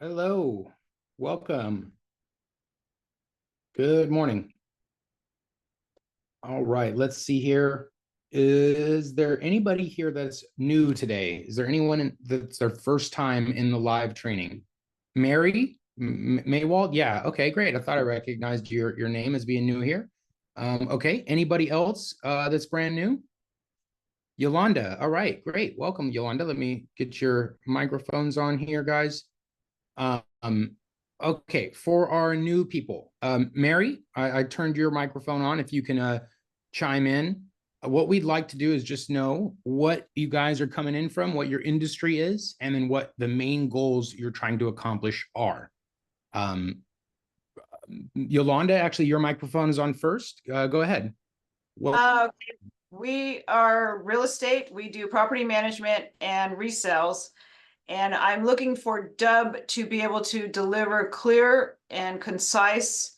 Hello, welcome. Good morning. All right, let's see here. Is there anybody here that's new today? Is there anyone that's their first time in the live training? Mary Maywald? Yeah, okay, great. I thought I recognized your name as being new here. Okay, anybody else that's brand new? Yolanda. All right, great. Welcome, Yolanda. Let me get your microphones on here, guys. Um, okay, for our new people, Mary, I turned your microphone on. If you can chime in. What we'd like to do is just know what you guys are coming in from, what your industry is, and then what the main goals you're trying to accomplish are. Um, Yolanda, actually, your microphone is on first. Go ahead. Well, Okay. We are real estate. We do property management and resales. And I'm looking for Dubb to be able to deliver clear and concise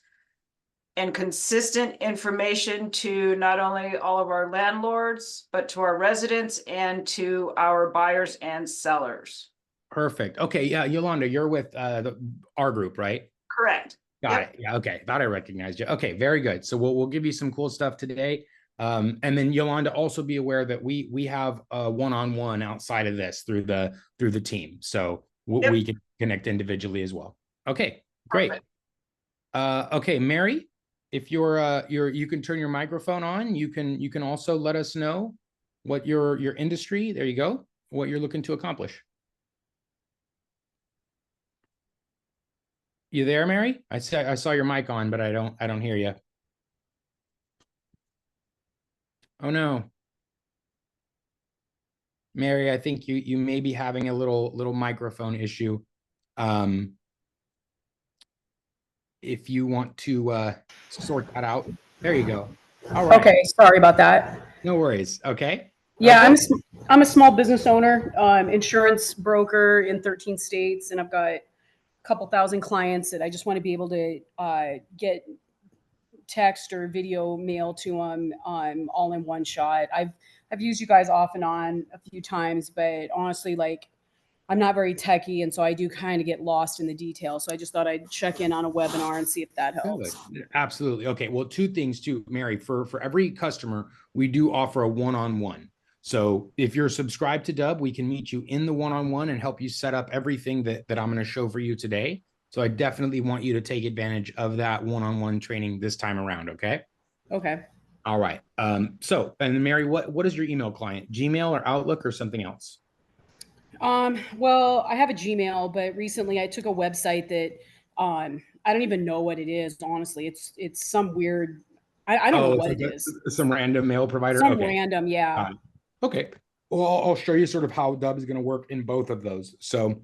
and consistent information to not only all of our landlords, but to our residents and to our buyers and sellers. perfect. Okay, yeah, Yolanda, you're with our group, right? Correct. Got Yep. it. Yeah. Okay. Thought I recognized you. Okay. Very good. So we'll give you some cool stuff today. And then Yolanda, also be aware that we have a one-on-one outside of this through the team. So we Yep. can connect individually as well. Okay. Great. Perfect. Okay, Mary, if you can turn your microphone on. You can also let us know what your industry. There you go. What you're looking to accomplish. You there, Mary? I saw your mic on, but I don't hear you. Oh no. Mary, I think you may be having a little microphone issue. Um, if you want to sort that out, there you go. All right, Okay, sorry about that. no worries. Okay, Yeah, go. I'm a small business owner, insurance broker in 13 states, and I've got a couple thousand clients that I just want to be able to get text or video mail to them all in one shot. I've used you guys off and on a few times, but honestly, like I'm not very techy, and so I do kind of get lost in the details. So I just thought I'd check in on a webinar and see if that Good. helps. Absolutely. Okay. Well, two things too, Mary. For every customer, we do offer a one-on-one. So if you're subscribed to Dubb, we can meet you in the one-on-one and help you set up everything that I'm going to show for you today. So I definitely want you to take advantage of that one-on-one training this time around. Okay. Okay. All right. So, and Mary, what is your email client? Gmail or Outlook or something else? Well, I have a Gmail, but recently I took a website that I don't even know what it is, honestly. It's some weird I don't know Oh, it's what like it is. some random mail provider. Some Okay. random, yeah. Okay. Well, I'll show you sort of how Dubb is going to work in both of those. So,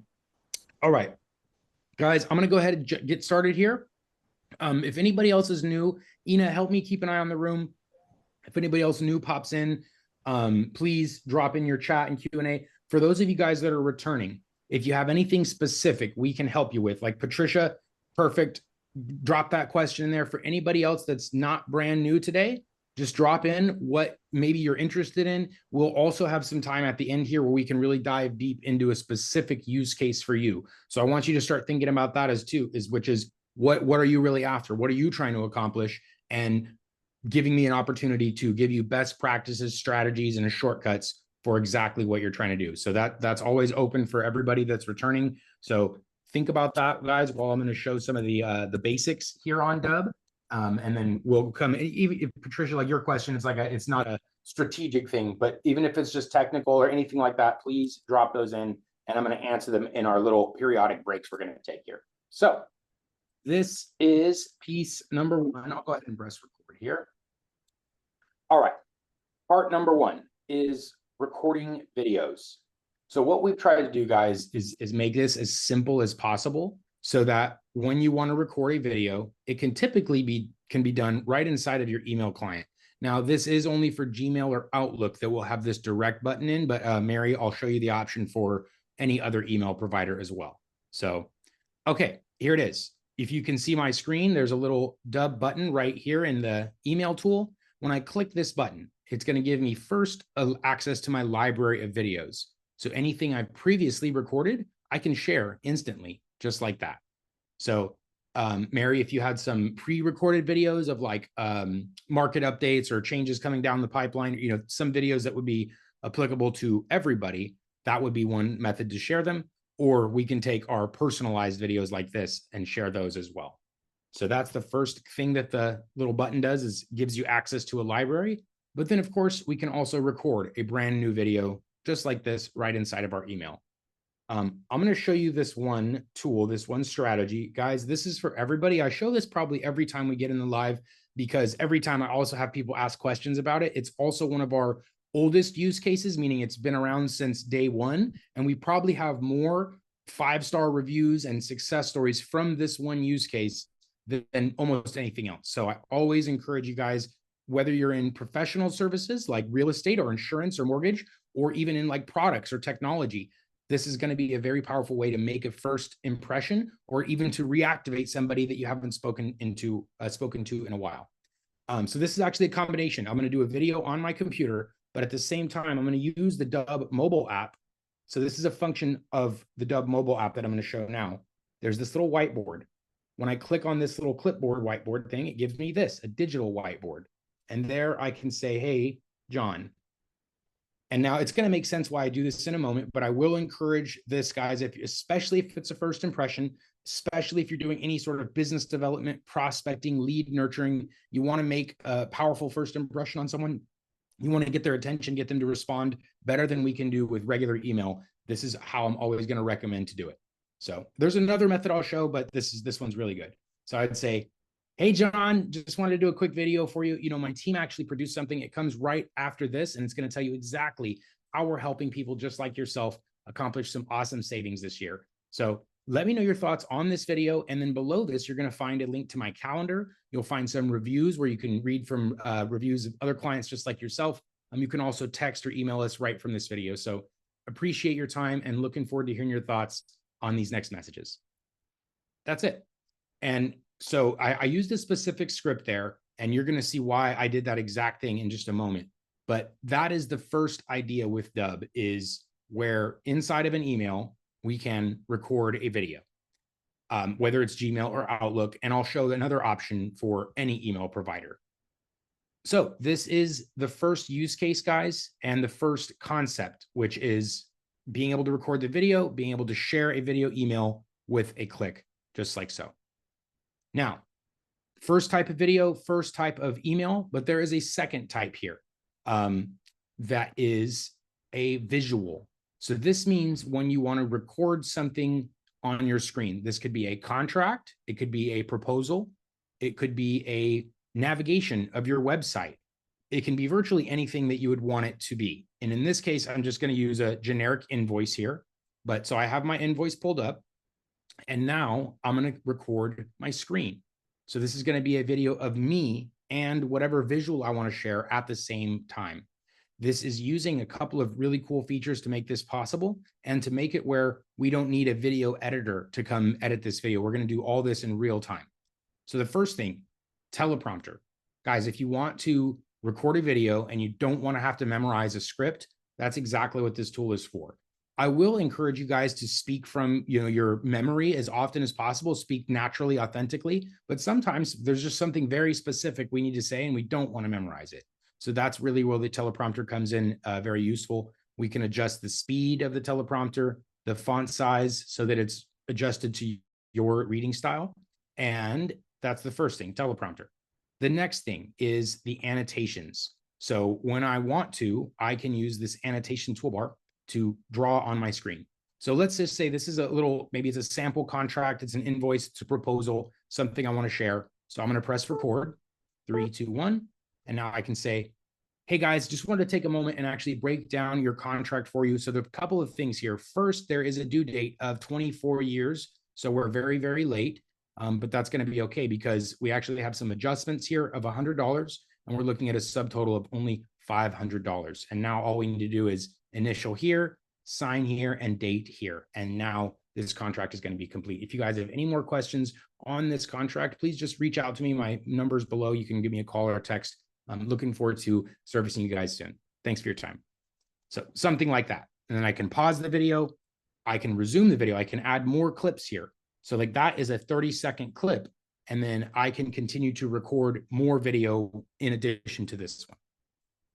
all right, guys, I'm going to go ahead and get started here. If anybody else is new, Ina, help me keep an eye on the room. If anybody else new pops in, please drop in your chat and Q&A. For those of you guys that are returning, if you have anything specific we can help you with, like Patricia, perfect. Drop that question in there. For anybody else that's not brand new today, just drop in what maybe you're interested in. We'll also have some time at the end here where we can really dive deep into a specific use case for you. So I want you to start thinking about that as too, which is what are you really after? What are you trying to accomplish? And giving me an opportunity to give you best practices, strategies, and shortcuts for exactly what you're trying to do. So that's always open for everybody that's returning. So think about that, guys, while I'm going to show some of the basics here on Dubb. And then we'll come, even if Patricia, like your question, it's not a strategic thing, but even if it's just technical or anything like that, please drop those in and I'm going to answer them in our little periodic breaks we're going to take here. So this is piece number one. I'll go ahead and press record here. All right. Part number one is recording videos. So what we've tried to do, guys, is make this as simple as possible so that when you want to record a video, it can typically can be done right inside of your email client. Now, this is only for Gmail or Outlook that will have this direct button in, but Mary, I'll show you the option for any other email provider as well. So, okay, here it is. If you can see my screen, there's a little Dubb button right here in the email tool. When I click this button, it's going to give me first access to my library of videos. So anything I've previously recorded, I can share instantly. just like that. So Mary, if you had some pre-recorded videos of like market updates or changes coming down the pipeline, you know, some videos that would be applicable to everybody, that would be one method to share them. Or we can take our personalized videos like this and share those as well. So that's the first thing that the little button does, is gives you access to a library. But then of course we can also record a brand new video just like this right inside of our email. I'm going to show you this one tool, this one strategy. Guys, this is for everybody. I show this probably every time we get in the live, because every time I also have people ask questions about it. It's also one of our oldest use cases, meaning it's been around since day one. And we probably have more 5-star reviews and success stories from this one use case than almost anything else. So I always encourage you guys, whether you're in professional services like real estate or insurance or mortgage, or even in like products or technology, this is going to be a very powerful way to make a first impression, or even to reactivate somebody that you haven't spoken to in a while. So this is actually a combination. I'm going to do a video on my computer, but at the same time, I'm going to use the Dubb mobile app. So this is a function of the Dubb mobile app that I'm going to show now. There's this little whiteboard. When I click on this little clipboard whiteboard thing, it gives me this, a digital whiteboard. And there I can say, hey, John. And now it's going to make sense why I do this in a moment, but I will encourage this, guys, especially if it's a first impression, especially if you're doing any sort of business development, prospecting, lead nurturing, you want to make a powerful first impression on someone. You want to get their attention, get them to respond better than we can do with regular email. This is how I'm always going to recommend to do it. So there's another method I'll show, but this one's really good. So I'd say, hey, John, just wanted to do a quick video for you. You know, my team actually produced something. It comes right after this, and it's going to tell you exactly how we're helping people just like yourself accomplish some awesome savings this year. So let me know your thoughts on this video. And then below this, you're going to find a link to my calendar. You'll find some reviews where you can read from reviews of other clients just like yourself. You can also text or email us right from this video. So appreciate your time and looking forward to hearing your thoughts on these next messages. That's it. And so I used a specific script there, and you're going to see why I did that exact thing in just a moment. But that is the first idea with Dubb, is where inside of an email, we can record a video, whether it's Gmail or Outlook. And I'll show another option for any email provider. So this is the first use case, guys, and the first concept, which is being able to record the video, being able to share a video email with a click, just like so. Now, first type of video, first type of email, but there is a second type here that is a visual. So this means when you want to record something on your screen, this could be a contract, it could be a proposal, it could be a navigation of your website. It can be virtually anything that you would want it to be. And in this case, I'm just going to use a generic invoice here. But so I have my invoice pulled up. And now I'm going to record my screen. So this is going to be a video of me and whatever visual I want to share at the same time. This is using a couple of really cool features to make this possible, and to make it where we don't need a video editor to come edit this video. We're going to do all this in real time. So the first thing, teleprompter. Guys, if you want to record a video and you don't want to have to memorize a script, that's exactly what this tool is for. I will encourage you guys to speak from, your memory as often as possible, speak naturally, authentically, but sometimes there's just something very specific we need to say and we don't want to memorize it. So that's really where the teleprompter comes in, very useful. We can adjust the speed of the teleprompter, the font size, so that it's adjusted to your reading style. And that's the first thing, teleprompter. The next thing is the annotations. So when I want to, I can use this annotation toolbar to draw on my screen. So let's just say this is maybe it's a sample contract, it's an invoice, it's a proposal, something I want to share. So I'm going to press record, 3, 2, 1. And now I can say, hey guys, just wanted to take a moment and actually break down your contract for you. So there are a couple of things here. First, there is a due date of 24 years. So we're very, very late, but that's going to be okay because we actually have some adjustments here of $100, and we're looking at a subtotal of only $500. And now all we need to do is initial here, sign here, and date here. And now this contract is going to be complete. If you guys have any more questions on this contract, please just reach out to me. My number's below. You can give me a call or a text. I'm looking forward to servicing you guys soon. Thanks for your time. So something like that. And then I can pause the video. I can resume the video. I can add more clips here. So like that is a 30-second clip. And then I can continue to record more video in addition to this one.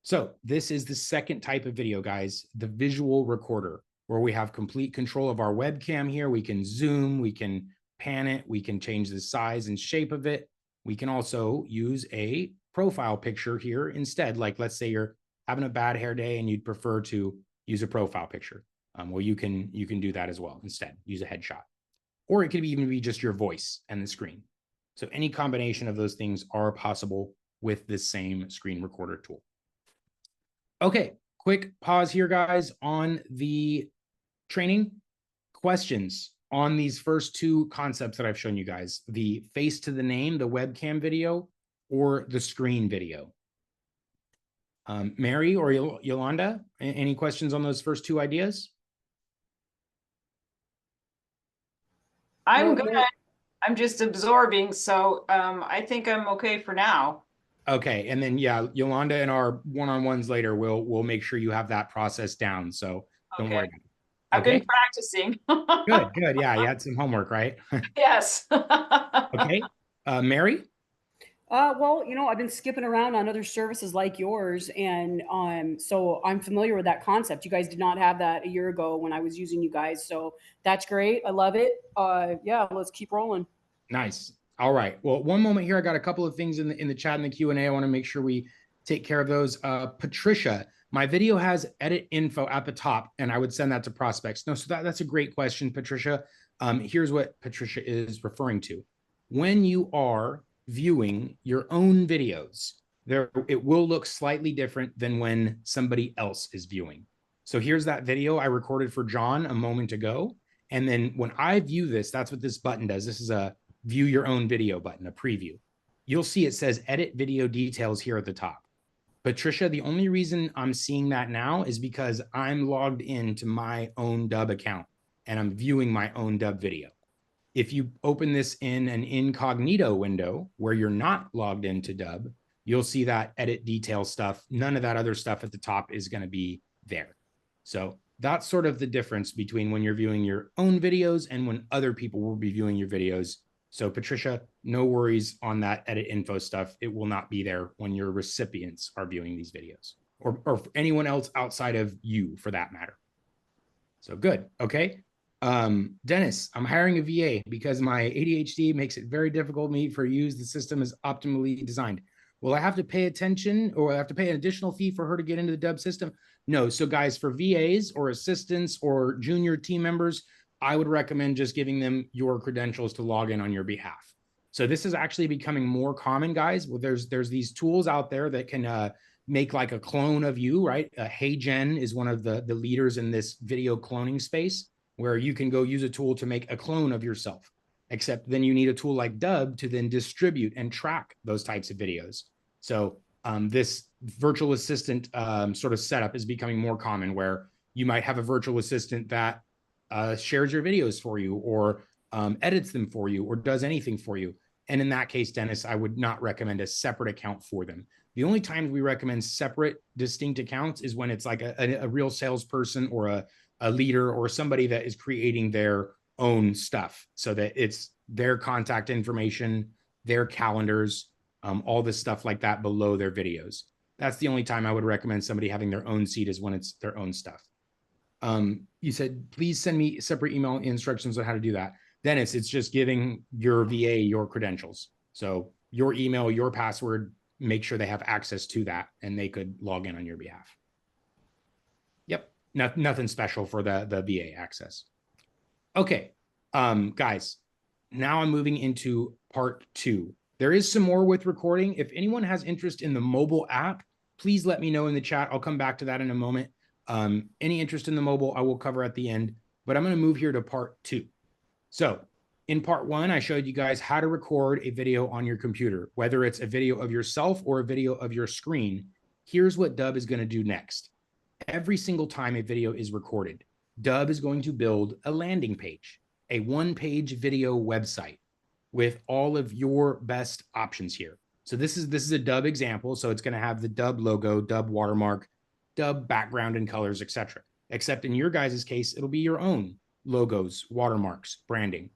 So this is the second type of video, guys, the visual recorder, where we have complete control of our webcam here. We can zoom, we can pan it, we can change the size and shape of it. We can also use a profile picture here instead. Like, let's say you're having a bad hair day and you'd prefer to use a profile picture. Well, you can do that as well instead. Use a headshot. Or it could even be just your voice and the screen. So any combination of those things are possible with this same screen recorder tool. Okay, quick pause here, guys, on the training. Questions on these first two concepts that I've shown you guys, the face to the name, the webcam video, or the screen video. Mary or Yolanda, any questions on those first two ideas? I'm good. I'm just absorbing, so I think I'm okay for now. Okay, and then yeah, Yolanda and our one-on-ones later, we'll make sure you have that process down. So don't worry about it. I've been practicing. Good. Yeah, you had some homework, right? Yes. Okay. Mary? Well, I've been skipping around on other services like yours, and so I'm familiar with that concept. You guys did not have that a year ago when I was using you guys, so that's great. I love it. Yeah, let's keep rolling. Nice. All right. Well, one moment here. I got a couple of things in the chat and the Q&A. I want to make sure we take care of those. Patricia, my video has edit info at the top, and I would send that to prospects. No, so that's a great question, Patricia. Here's what Patricia is referring to. When you are viewing your own videos, it will look slightly different than when somebody else is viewing. So here's that video I recorded for John a moment ago. And then when I view this, that's what this button does. This is a view your own video button, a preview. You'll see it says edit video details here at the top. Patricia, the only reason I'm seeing that now is because I'm logged into my own Dubb account and I'm viewing my own Dubb video. If you open this in an incognito window where you're not logged into Dubb, you'll see that edit detail stuff. None of that other stuff at the top is going to be there. So that's sort of the difference between when you're viewing your own videos and when other people will be viewing your videos. So Patricia, no worries on that edit info stuff. It will not be there when your recipients are viewing these videos or anyone else outside of you for that matter. So good. Okay. Dennis, I'm hiring a VA because my ADHD makes it very difficult for me to use the system is optimally designed. Will I have to pay attention or I have to pay an additional fee for her to get into the Dubb system? No. So guys, for VAs or assistants or junior team members, I would recommend just giving them your credentials to log in on your behalf. So this is actually becoming more common, guys. Well, there's these tools out there that can make like a clone of you, right? HeyGen is one of the leaders in this video cloning space, where you can go use a tool to make a clone of yourself. Except then you need a tool like Dubb to then distribute and track those types of videos. So this virtual assistant sort of setup is becoming more common, where you might have a virtual assistant that shares your videos for you or edits them for you or does anything for you. And in that case, Dennis, I would not recommend a separate account for them. The only times we recommend separate, distinct accounts is when it's like a real salesperson or a leader or somebody that is creating their own stuff so that it's their contact information, their calendars, all this stuff like that below their videos. That's the only time I would recommend somebody having their own seat is when it's their own stuff. You said, please send me separate email instructions on how to do that. Dennis, it's just giving your VA your credentials. So your email, your password, make sure they have access to that and they could log in on your behalf. Yep. Nothing special for the VA access. Okay, guys, now I'm moving into part 2. There is some more with recording. If anyone has interest in the mobile app, please let me know in the chat. I'll come back to that in a moment. Any interest in the mobile, I will cover at the end, but I'm going to move here to part 2. So in part 1, I showed you guys how to record a video on your computer, whether it's a video of yourself or a video of your screen. Here's what Dubb is going to do next. Every single time a video is recorded, Dubb is going to build a landing page, a one-page video website with all of your best options here. So this is a Dubb example. So it's going to have the Dubb logo, Dubb watermark, Dubb background and colors, etc. Except in your guys' case, it'll be your own logos, watermarks, branding.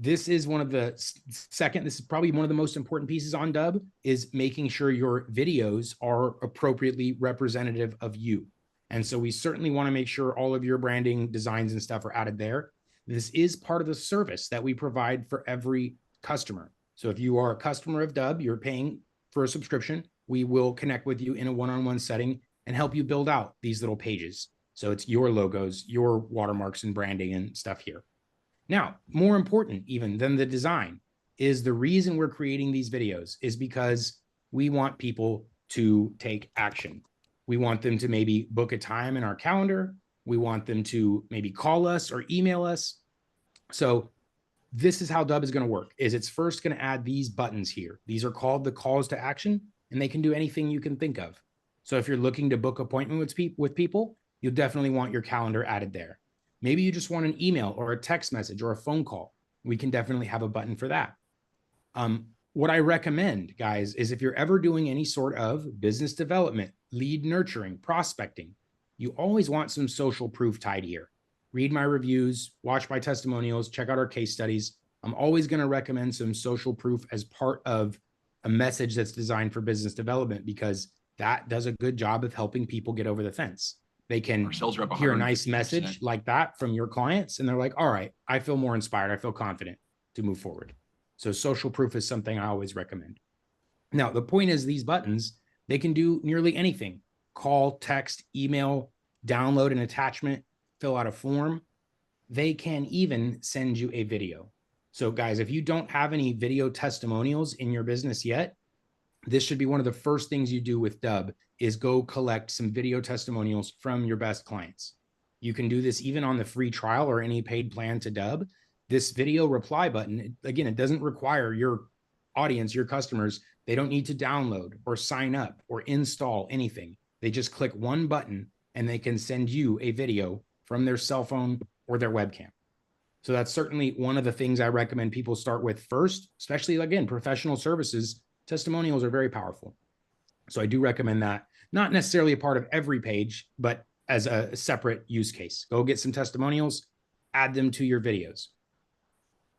This is one of the second, this is probably one of the most important pieces on Dubb, is making sure your videos are appropriately representative of you. And so we certainly want to make sure all of your branding designs and stuff are added there. This is part of the service that we provide for every customer. So if you are a customer of Dubb, you're paying for a subscription, we will connect with you in a one-on-one setting and help you build out these little pages. So it's your logos, your watermarks and branding and stuff here. Now, more important even than the design is the reason we're creating these videos is because we want people to take action. We want them to maybe book a time in our calendar. We want them to maybe call us or email us. So this is how Dubb is going to work, is it's first going to add these buttons here. These are called the calls to action, and they can do anything you can think of. So if you're looking to book appointments with people, you'll definitely want your calendar added there. Maybe you just want an email or a text message or a phone call. We can definitely have a button for that. What I recommend, guys, is if you're ever doing any sort of business development, lead nurturing, prospecting, you always want some social proof tied here. Read my reviews, watch my testimonials, check out our case studies. I'm always going to recommend some social proof as part of a message that's designed for business development, because that does a good job of helping people get over the fence. They can hear a nice message like that from your clients, and they're like, all right, I feel more inspired. I feel confident to move forward. So social proof is something I always recommend. Now, the point is these buttons, they can do nearly anything. Call, text, email, download an attachment, fill out a form. They can even send you a video. So guys, if you don't have any video testimonials in your business yet, this should be one of the first things you do with Dubb, is go collect some video testimonials from your best clients. You can do this even on the free trial or any paid plan to Dubb. This video reply button, again, it doesn't require your audience, your customers, they don't need to download or sign up or install anything. They just click one button and they can send you a video from their cell phone or their webcam. So that's certainly one of the things I recommend people start with first, especially again, professional services. Testimonials are very powerful. So I do recommend that, not necessarily a part of every page, but as a separate use case. Go get some testimonials, add them to your videos.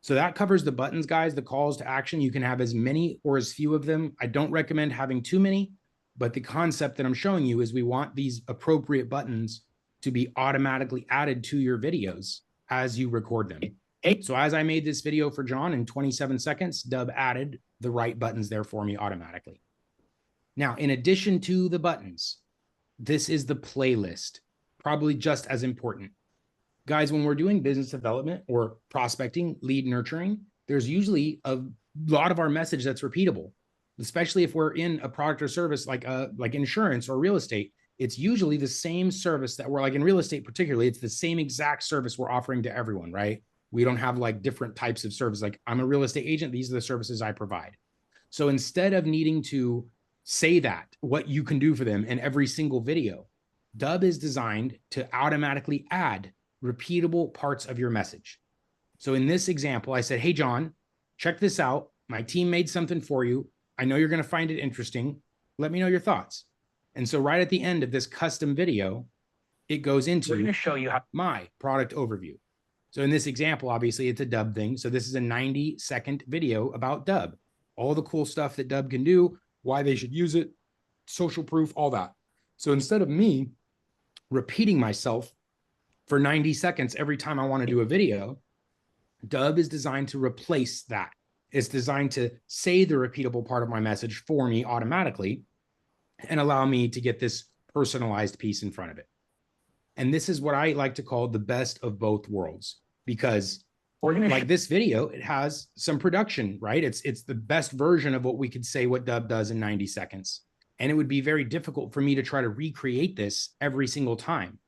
So that covers the buttons, guys, the calls to action. You can have as many or as few of them. I don't recommend having too many, but the concept that I'm showing you is we want these appropriate buttons to be automatically added to your videos as you record them. So as I made this video for John in 27 seconds, Dubb added the right buttons there for me automatically. Now, in addition to the buttons, this is the playlist, probably just as important. Guys, when we're doing business development or prospecting, lead nurturing, there's usually a lot of our message that's repeatable, especially if we're in a product or service like insurance or real estate. It's usually the same service that we're like in real estate, particularly, it's the same exact service we're offering to everyone, right? We don't have like different types of service. Like, I'm a real estate agent, these are the services I provide. So instead of needing to say that, what you can do for them in every single video, Dubb is designed to automatically add repeatable parts of your message. So in this example, I said, hey, John, check this out. My team made something for you. I know you're going to find it interesting. Let me know your thoughts. And so right at the end of this custom video, it goes into We're going to show you how my product overview. So in this example, obviously it's a Dubb thing. So this is a 90-second video about Dubb, all the cool stuff that Dubb can do, why they should use it, social proof, all that. So instead of me repeating myself for 90 seconds every time I want to do a video, Dubb is designed to replace that. It's designed to say the repeatable part of my message for me automatically and allow me to get this personalized piece in front of it. And this is what I like to call the best of both worlds, because like this video, it has some production, right? It's the best version of what we could say what Dubb does in 90 seconds. And it would be very difficult for me to try to recreate this every single time.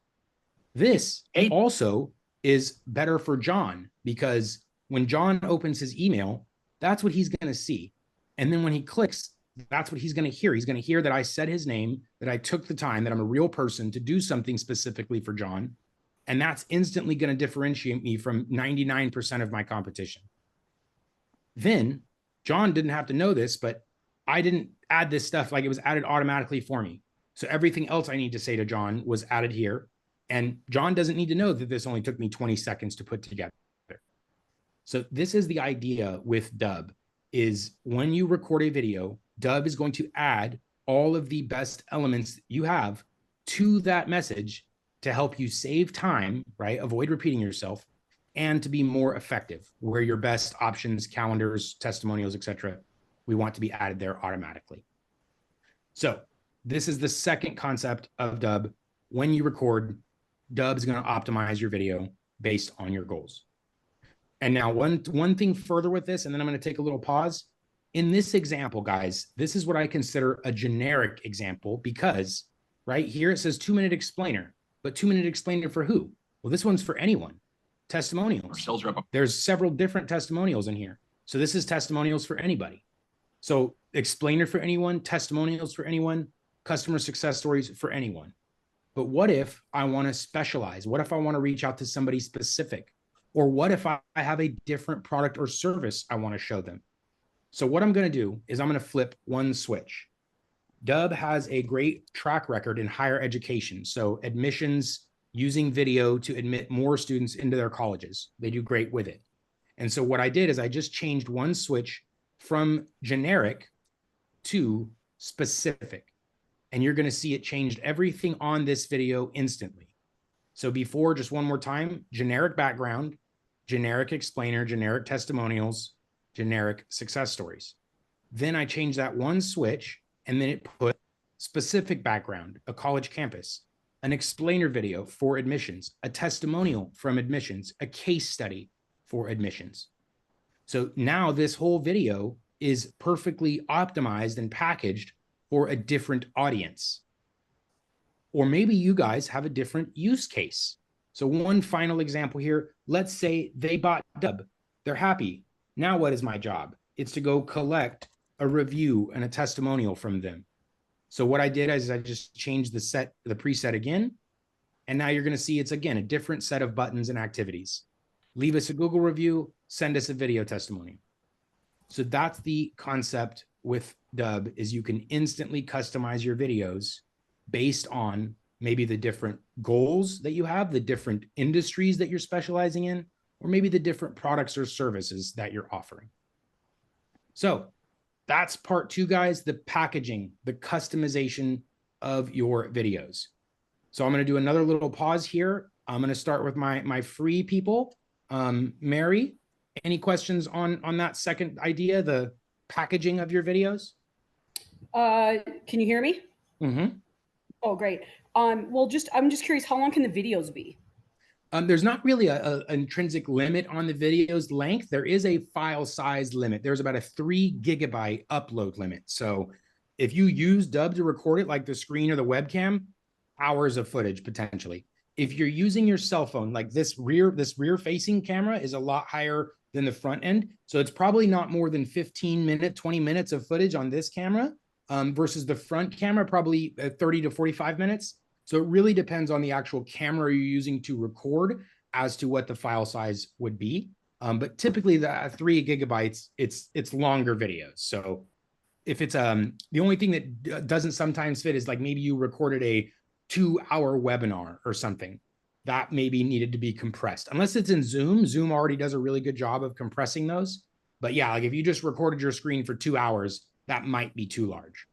This also is better for John, because when John opens his email, that's what he's going to see. And then when he clicks, that's what he's going to hear. He's going to hear that I said his name, that I took the time, that I'm a real person to do something specifically for John. And that's instantly going to differentiate me from 99% of my competition. Then John didn't have to know this, but I didn't add this stuff, like it was added automatically for me. So everything else I need to say to John was added here. And John doesn't need to know that this only took me 20 seconds to put together. So this is the idea with Dubb is when you record a video, Dubb is going to add all of the best elements you have to that message to help you save time, right? Avoid repeating yourself and to be more effective where your best options, calendars, testimonials, etc. we want to be added there automatically. So this is the second concept of Dubb. When you record, Dubb is going to optimize your video based on your goals. And now one thing further with this, and then I'm going to take a little pause. In this example, guys, this is what I consider a generic example because right here it says 2-minute explainer, but 2-minute explainer for who? Well, this one's for anyone. Testimonials. There's several different testimonials in here. So this is testimonials for anybody. So explainer for anyone, testimonials for anyone, customer success stories for anyone. But what if I want to specialize? What if I want to reach out to somebody specific? Or what if I have a different product or service I want to show them? So what I'm going to do is I'm going to flip one switch. Dubb has a great track record in higher education. So admissions using video to admit more students into their colleges. They do great with it. And so what I did is I just changed one switch from generic to specific. And you're going to see it changed everything on this video instantly. So before, just one more time, generic background, generic explainer, generic testimonials, generic success stories. Then I changed that one switch and then it put specific background, a college campus, an explainer video for admissions, a testimonial from admissions, a case study for admissions. So now this whole video is perfectly optimized and packaged for a different audience. Or maybe you guys have a different use case. So one final example here, let's say they bought Dubb, they're happy. Now what is my job? It's to go collect a review and a testimonial from them. So what I did is I just changed the preset again. And now you're going to see it's again, a different set of buttons and activities. Leave us a Google review, send us a video testimony. So that's the concept with Dubb is you can instantly customize your videos based on maybe the different goals that you have, the different industries that you're specializing in, or maybe the different products or services that you're offering. So that's part 2, guys, the packaging, the customization of your videos. So I'm going to do another little pause here. I'm going to start with my free people. Mary, any questions on that second idea, the packaging of your videos? Can you hear me? Mm-hmm. Oh, great. Well, I'm just curious, how long can the videos be? There's not really an intrinsic limit on the video's length. There is a file size limit. There's about a 3 GB upload limit. So if you use Dubb to record it, like the screen or the webcam, hours of footage potentially. If you're using your cell phone, like this rear facing camera is a lot higher than the front end. So it's probably not more than 20 minutes of footage on this camera versus the front camera, probably 30 to 45 minutes. So it really depends on the actual camera you're using to record as to what the file size would be. But typically the 3 GB, it's longer videos. So if it's the only thing that doesn't sometimes fit is like maybe you recorded a 2-hour webinar or something that maybe needed to be compressed, unless it's in Zoom already does a really good job of compressing those. But yeah, like if you just recorded your screen for 2 hours, that might be too large.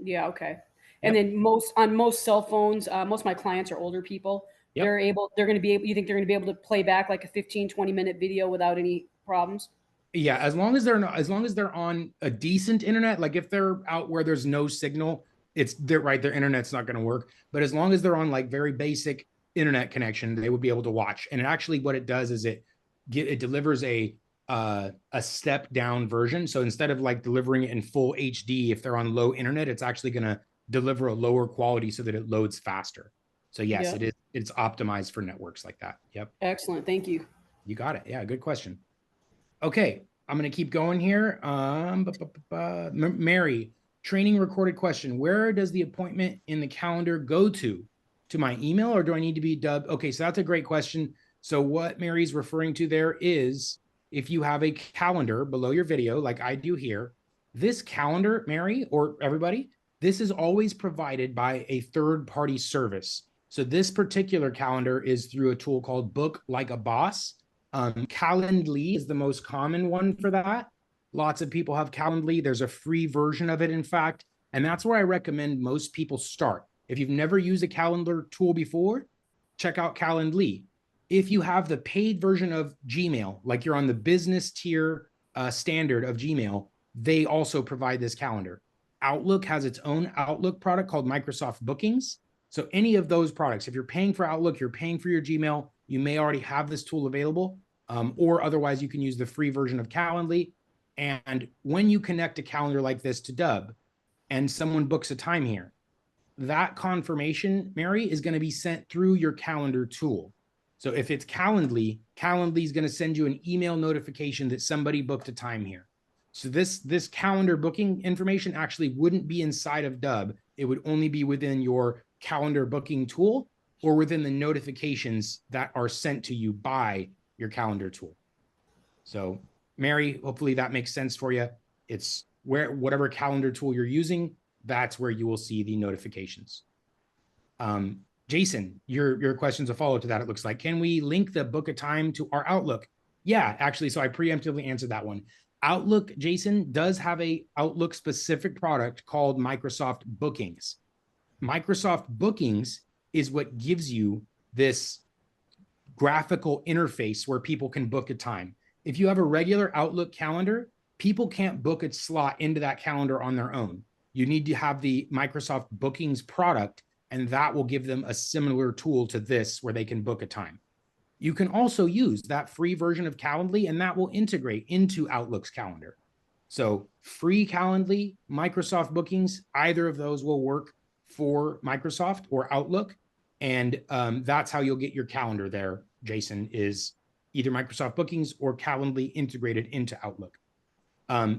Yeah. Okay. And then on most cell phones, most of my clients are older people. Yep. They're going to be able, you think they're going to be able to play back like a 15-20 minute video without any problems? Yeah, as long as they're on a decent internet, like if they're out where there's no signal, their internet's not going to work. But as long as they're on like very basic internet connection, they would be able to watch. And actually what it does is it delivers a step down version. So instead of like delivering it in full HD, if they're on low internet, it's actually going to deliver a lower quality so that it loads faster. So yes, it's optimized for networks like that. Yep. Excellent. Thank you. You got it. Yeah, good question. Okay, I'm going to keep going here. Mary, training recorded question. Where does the appointment in the calendar go to? To my email, or do I need to be Dubb? Okay, so that's a great question. So what Mary's referring to there is if you have a calendar below your video, like I do here, this calendar, Mary, or everybody, this is always provided by a third-party service. So this particular calendar is through a tool called Book Like a Boss. Calendly is the most common one for that. Lots of people have Calendly. There's a free version of it, in fact, and that's where I recommend most people start. If you've never used a calendar tool before, check out Calendly. If you have the paid version of Gmail, like you're on the business tier standard of Gmail, they also provide this calendar. Outlook has its own Outlook product called Microsoft Bookings. So any of those products, if you're paying for Outlook, you're paying for your Gmail, you may already have this tool available, or otherwise you can use the free version of Calendly. And when you connect a calendar like this to Dubb and someone books a time here, that confirmation, Mary, is going to be sent through your calendar tool. So if it's Calendly, Calendly is going to send you an email notification that somebody booked a time here. So this calendar booking information actually wouldn't be inside of Dubb. It would only be within your calendar booking tool or within the notifications that are sent to you by your calendar tool. So Mary, hopefully that makes sense for you. It's where whatever calendar tool you're using, that's where you will see the notifications. Jason, your question's a follow to that. It looks like, can we link the book a time to our Outlook? Yeah, actually, so I preemptively answered that one. Outlook, Jason, does have a Outlook specific product called Microsoft Bookings. Microsoft Bookings is what gives you this graphical interface where people can book a time. If you have a regular Outlook calendar, people can't book a slot into that calendar on their own. You need to have the Microsoft Bookings product, and that will give them a similar tool to this where they can book a time. You can also use that free version of Calendly, and that will integrate into Outlook's calendar. So free Calendly, Microsoft Bookings, either of those will work for Microsoft or Outlook. And that's how you'll get your calendar there, Jason, is either Microsoft Bookings or Calendly integrated into Outlook.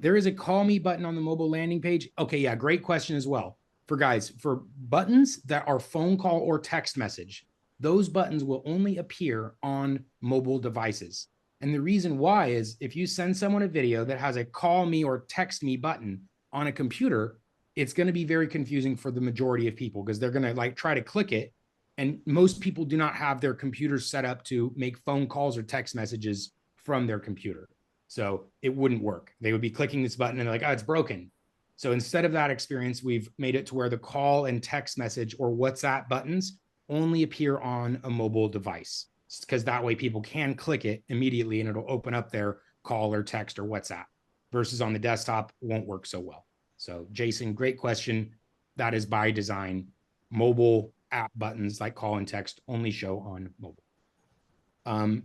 There is a call me button on the mobile landing page. Okay, yeah, great question as well. For guys, for buttons that are phone call or text message, those buttons will only appear on mobile devices. And the reason why is if you send someone a video that has a call me or text me button on a computer, it's going to be very confusing for the majority of people because they're going to like try to click it. And most people do not have their computers set up to make phone calls or text messages from their computer. So it wouldn't work. They would be clicking this button and they're like, oh, it's broken. So instead of that experience, we've made it to where the call and text message or WhatsApp buttons only appear on a mobile device, because that way people can click it immediately and it'll open up their call or text or WhatsApp, versus on the desktop won't work so well. So Jason, great question. That is by design. Mobile app buttons like call and text only show on mobile.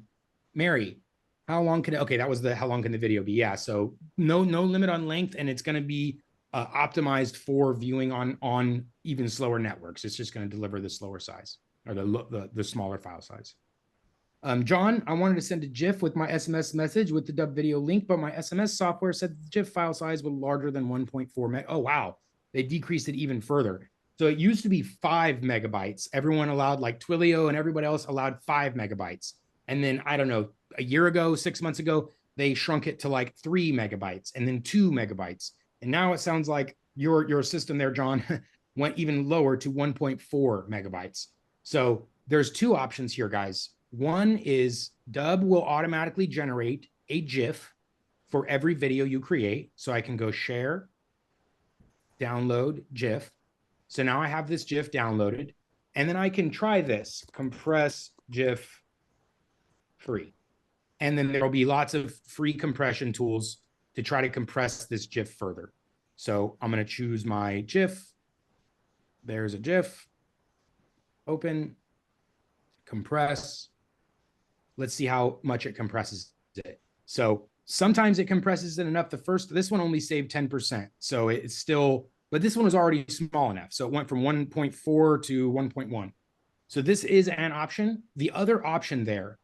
Mary, how long can it, okay, that was the how long can the video be? Yeah, so no limit on length, and it's going to be optimized for viewing on even slower networks. It's just going to deliver the slower size or the smaller file size. John, I wanted to send a GIF with my SMS message with the Dubb video link, but my SMS software said the GIF file size was larger than 1.4 meg. Oh, wow. They decreased it even further. So it used to be 5 megabytes. Everyone allowed, like Twilio and everybody else allowed 5 megabytes. And then, I don't know, a year ago, 6 months ago, they shrunk it to like 3 megabytes and then 2 megabytes. And now it sounds like your system there, John, went even lower to 1.4 megabytes. So there's 2 options here, guys. One is Dubb will automatically generate a GIF for every video you create. So I can go share, download GIF. So now I have this GIF downloaded, and then I can try this, compress GIF free. And then there'll be lots of free compression tools to try to compress this GIF further. So I'm going to choose my GIF. There's a GIF. Open, compress. Let's see how much it compresses it. So sometimes it compresses it enough. This one only saved 10%. So it's still, but this one was already small enough. So it went from 1.4 to 1.1. So this is an option. The other option there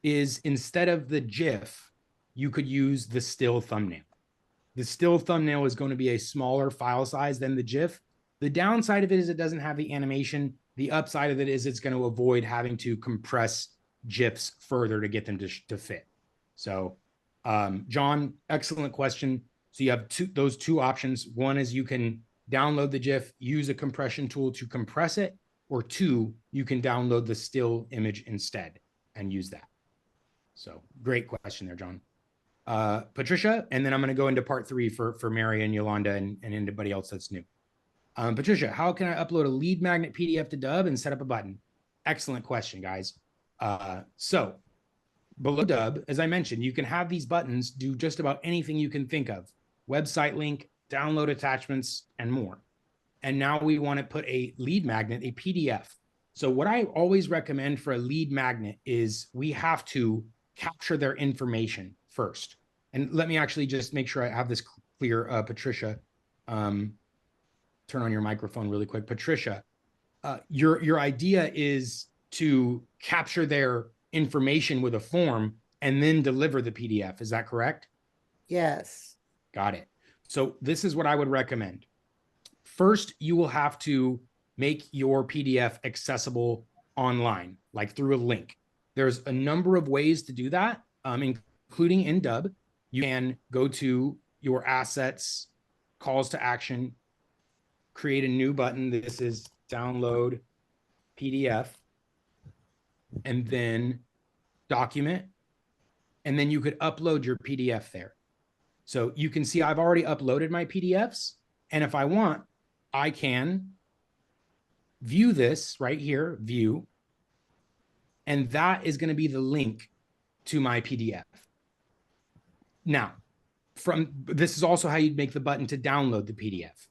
is instead of the GIF, you could use the still thumbnail. The still thumbnail is going to be a smaller file size than the GIF. The downside of it is it doesn't have the animation. The upside of it is it's going to avoid having to compress GIFs further to get them to fit. So, John, excellent question. So you have those two options. One is you can download the GIF, use a compression tool to compress it, or 2, you can download the still image instead and use that. So great question there, John. Patricia, and then I'm going to go into part 3 for Mary and Yolanda and anybody else that's new. Patricia, how can I upload a lead magnet PDF to Dubb and set up a button? Excellent question, guys. So below Dubb, as I mentioned, you can have these buttons do just about anything you can think of: website link, download attachments, and more. And now we want to put a lead magnet, a PDF. So what I always recommend for a lead magnet is we have to capture their information first. And let me actually just make sure I have this clear, Patricia. Turn on your microphone really quick. Patricia, your idea is to capture their information with a form and then deliver the PDF. Is that correct? Yes. Got it. So this is what I would recommend. First, you will have to make your PDF accessible online, like through a link. There's a number of ways to do that, including in Dubb. You can go to your assets, calls to action, create a new button. This is download PDF, and then document. And then you could upload your PDF there. So you can see I've already uploaded my PDFs. And if I want, I can view this right here, view. And that is going to be the link to my PDF. Now, this is also how you'd make the button to download the PDF.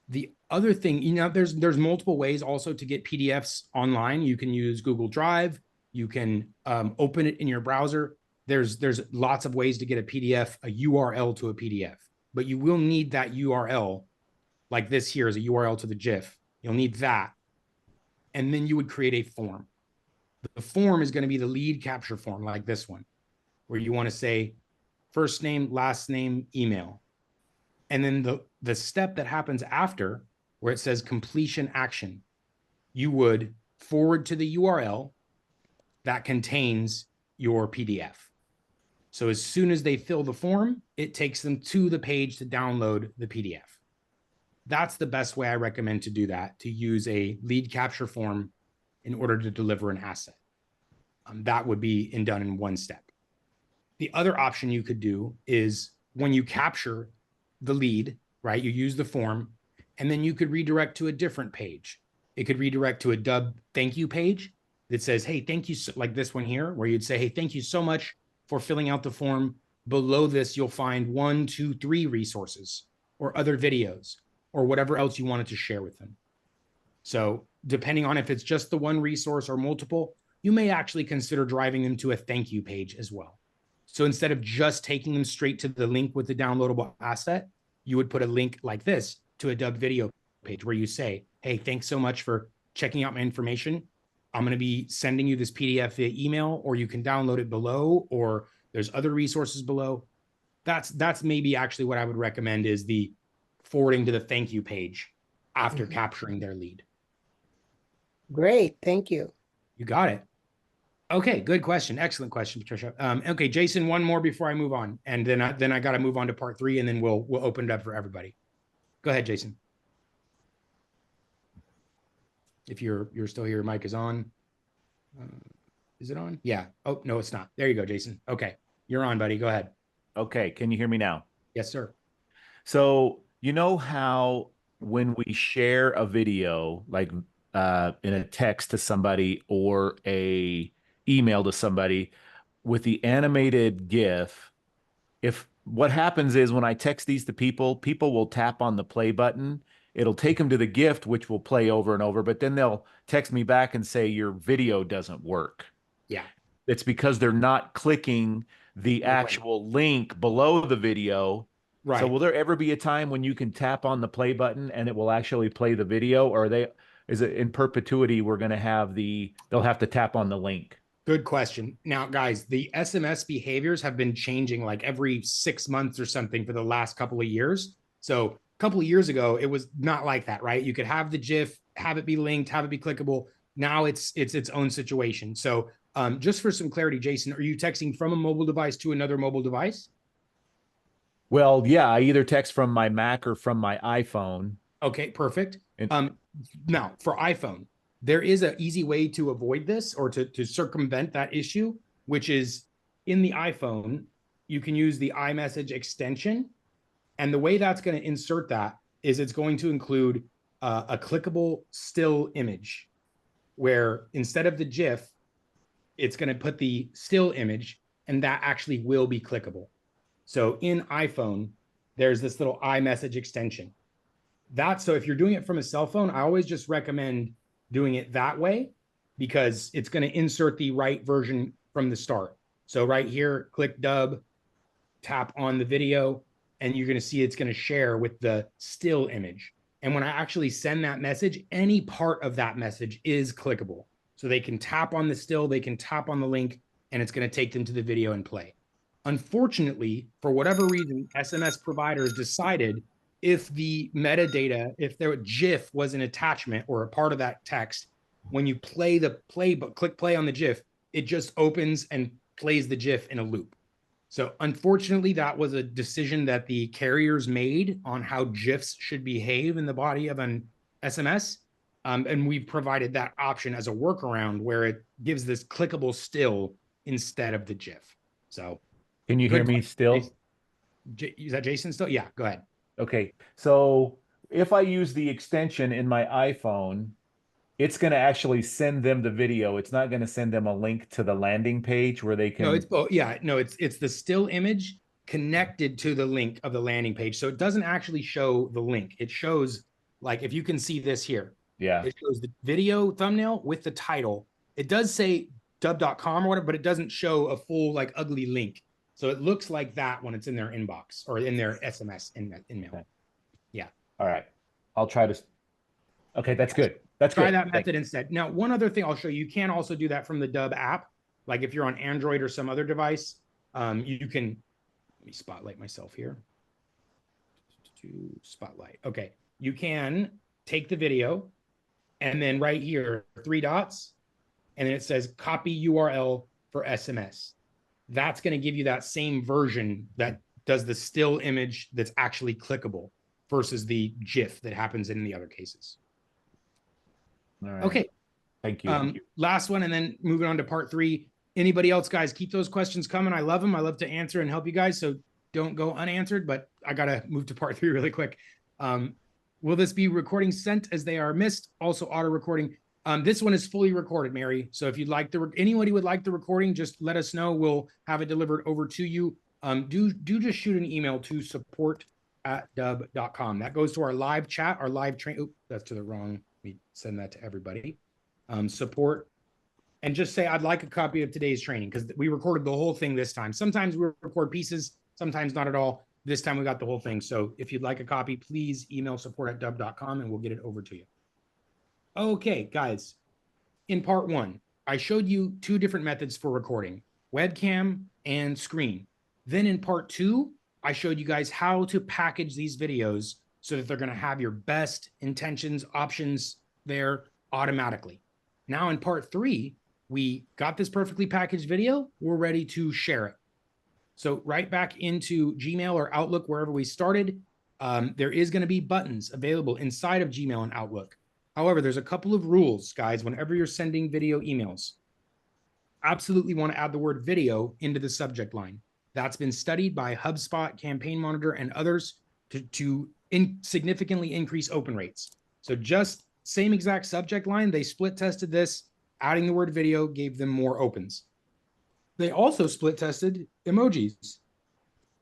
The other thing, there's multiple ways also to get PDFs online. You can use Google Drive. You can open it in your browser. There's lots of ways to get a PDF, a URL to a PDF, but you will need that URL, like this here is a URL to the GIF. You'll need that. And then you would create a form. The form is going to be the lead capture form, like this one, where you want to say first name, last name, email. And then the step that happens after, where it says completion action, you would forward to the URL that contains your PDF. So as soon as they fill the form, it takes them to the page to download the PDF. That's the best way I recommend to do that, to use a lead capture form in order to deliver an asset. That would be done in one step. The other option you could do is when you capture the lead, right? You use the form, and then you could redirect to a different page. It could redirect to a Dubb thank you page that says, hey, thank you, like this one here, where you'd say, hey, thank you so much for filling out the form. Below this, you'll find 1, 2, 3 resources or other videos or whatever else you wanted to share with them. So depending on if it's just the one resource or multiple, you may actually consider driving them to a thank you page as well. So instead of just taking them straight to the link with the downloadable asset, you would put a link like this to a Dubb video page where you say, hey, thanks so much for checking out my information. I'm going to be sending you this PDF via email, or you can download it below, or there's other resources below. That's maybe actually what I would recommend, is the forwarding to the thank you page after capturing their lead. Great. Thank you. You got it. Okay, good question. Excellent question, Patricia. Okay, Jason, one more before I move on, and then I got to move on to part 3, and then we'll open it up for everybody. Go ahead, Jason. If you're still here, your mic is on. Is it on? Yeah. Oh, no, it's not. There you go, Jason. Okay, you're on, buddy. Go ahead. Okay, can you hear me now? Yes, sir. So you know how when we share a video, like in a text to somebody or a email to somebody with the animated GIF, if what happens is when I text these to people, people will tap on the play button. It'll take them to the GIF, which will play over and over, but then they'll text me back and say, your video doesn't work. Yeah. It's because they're not clicking the actual link below the video. Right. So will there ever be a time when you can tap on the play button and it will actually play the video, or is it in perpetuity we're going to have they'll have to tap on the link? Good question. Now, guys, the SMS behaviors have been changing like every 6 months or something for the last couple of years. So a couple of years ago, it was not like that, right? You could have the GIF, have it be linked, have it be clickable. Now it's its own situation. So just for some clarity, Jason, are you texting from a mobile device to another mobile device? Well, yeah, I either text from my Mac or from my iPhone. Okay, perfect. Now for iPhone, there is an easy way to avoid this, or to circumvent that issue, which is in the iPhone, you can use the iMessage extension. And the way that's going to insert that is it's going to include a clickable still image where instead of the GIF, it's going to put the still image, and that actually will be clickable. So in iPhone, there's this little iMessage extension. So if you're doing it from a cell phone, I always just recommend doing it that way because it's going to insert the right version from the start. So right here, click Dubb, tap on the video, and you're going to see it's going to share with the still image. And when I actually send that message, any part of that message is clickable. So they can tap on the still, they can tap on the link, and it's going to take them to the video and play. Unfortunately, for whatever reason, SMS providers decided if the metadata, if their GIF was an attachment or a part of that text, when you click play on the GIF, it just opens and plays the GIF in a loop. So unfortunately, that was a decision that the carriers made on how GIFs should behave in the body of an SMS. And we've provided that option as a workaround where it gives this clickable still instead of the GIF. So Can you hear me still? Is that Jason still? Yeah, go ahead. Okay. So if I use the extension in my iPhone, it's going to actually send them the video. It's not going to send them a link to the landing page where they can. No, it's the still image connected to the link of the landing page. So it doesn't actually show the link. It shows, like, if you can see this here. Yeah. It shows the video thumbnail with the title. It does say dubb.com or whatever, but it doesn't show a full, like, ugly link. So it looks like that when it's in their inbox or in their SMS email. Okay. Yeah. All right. I'll try to. Okay, that's good. That's Try good. that method instead. Now, one other thing I'll show you, you can also do that from the Dubb app. Like if you're on Android or some other device, you can, let me spotlight myself here. To spotlight. Okay. You can take the video and then right here, 3 dots, and then it says copy URL for SMS. That's going to give you that same version that does the still image that's actually clickable versus the GIF that happens in the other cases. All right. Okay. Thank you. Last one, and then moving on to part 3. Anybody else, guys, keep those questions coming. I love them. I love to answer and help you guys. So don't go unanswered, but I got to move to part 3 really quick. Will this be recording sent as they are missed? Also auto recording. This one is fully recorded, Mary. So if you'd like anybody would like the recording, just let us know. We'll have it delivered over to you. Do just shoot an email to support@dubb.com. That goes to our live chat, our live train. Oh, that's to the wrong. We send that to everybody. Support, and just say, I'd like a copy of today's training because we recorded the whole thing this time. Sometimes we record pieces, sometimes not at all. This time we got the whole thing. So if you'd like a copy, please email support@dubb.com and we'll get it over to you. Okay, guys, in part 1, I showed you 2 different methods for recording, webcam and screen. Then in part 2, I showed you guys how to package these videos so that they're going to have your best intentions, options there automatically. Now in part 3, we got this perfectly packaged video. We're ready to share it. So right back into Gmail or Outlook, wherever we started, there is going to be buttons available inside of Gmail and Outlook. However, there's a couple of rules, guys, whenever you're sending video emails. Absolutely want to add the word video into the subject line. That's been studied by HubSpot, Campaign Monitor, and others to significantly increase open rates. So just same exact subject line, they split tested this, adding the word video gave them more opens. They also split tested emojis,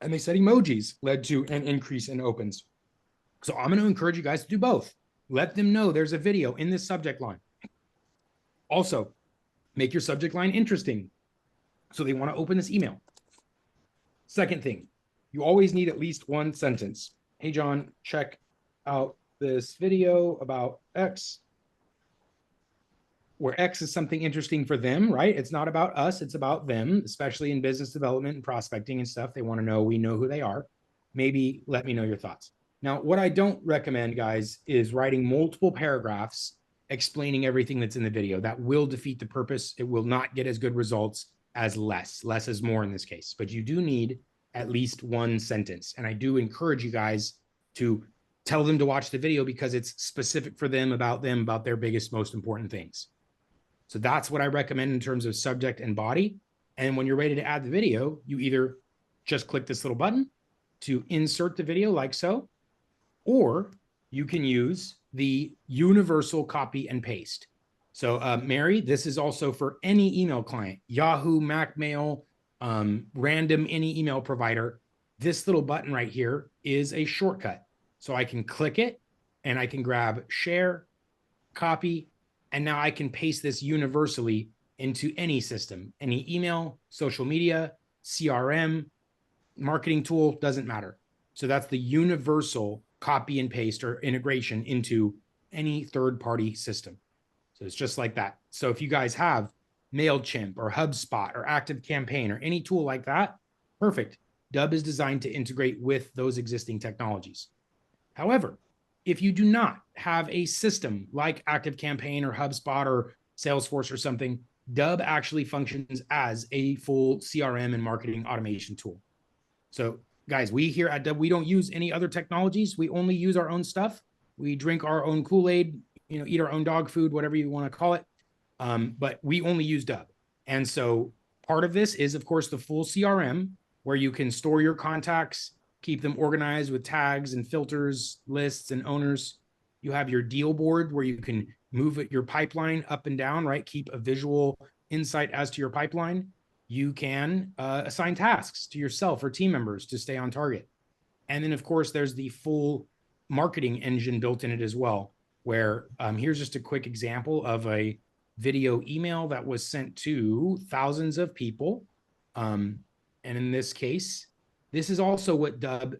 and they said emojis led to an increase in opens. So I'm going to encourage you guys to do both. Let them know there's a video in this subject line. Also, make your subject line interesting so they want to open this email. Second thing, you always need at least 1 sentence. Hey, John, check out this video about X, where X is something interesting for them, right? It's not about us, it's about them, especially in business development and prospecting and stuff. They want to know we know who they are. Maybe let me know your thoughts. Now, what I don't recommend, guys, is writing multiple paragraphs explaining everything that's in the video. That will defeat the purpose. It will not get as good results as less. Less is more in this case, but you do need at least 1 sentence. And I do encourage you guys to tell them to watch the video because it's specific for them, about their biggest, most important things. So that's what I recommend in terms of subject and body. And when you're ready to add the video, you either just click this little button to insert the video like so, or you can use the universal copy and paste. So Mary, this is also for any email client, Yahoo, Mac Mail, random any email provider. This little button right here is a shortcut. So I can click it and I can grab share, copy, and now I can paste this universally into any system, any email, social media, CRM, marketing tool, doesn't matter. So that's the universal copy and paste or integration into any third-party system. So it's just like that. So if you guys have MailChimp or HubSpot or ActiveCampaign or any tool like that, perfect. Dubb is designed to integrate with those existing technologies. However, if you do not have a system like ActiveCampaign or HubSpot or Salesforce or something, Dubb actually functions as a full CRM and marketing automation tool. So guys, we here at Dubb, we don't use any other technologies. We only use our own stuff. We drink our own Kool-Aid, eat our own dog food, whatever you want to call it. But we only use Dubb. And so part of this is, of course, the full CRM where you can store your contacts, keep them organized with tags and filters, lists and owners. You have your deal board where you can move your pipeline up and down, right? Keep a visual insight as to your pipeline. You can assign tasks to yourself or team members to stay on target. And then, of course, there's the full marketing engine built in it as well, where here's just a quick example of a video email that was sent to thousands of people. And in this case, this is also what Dubb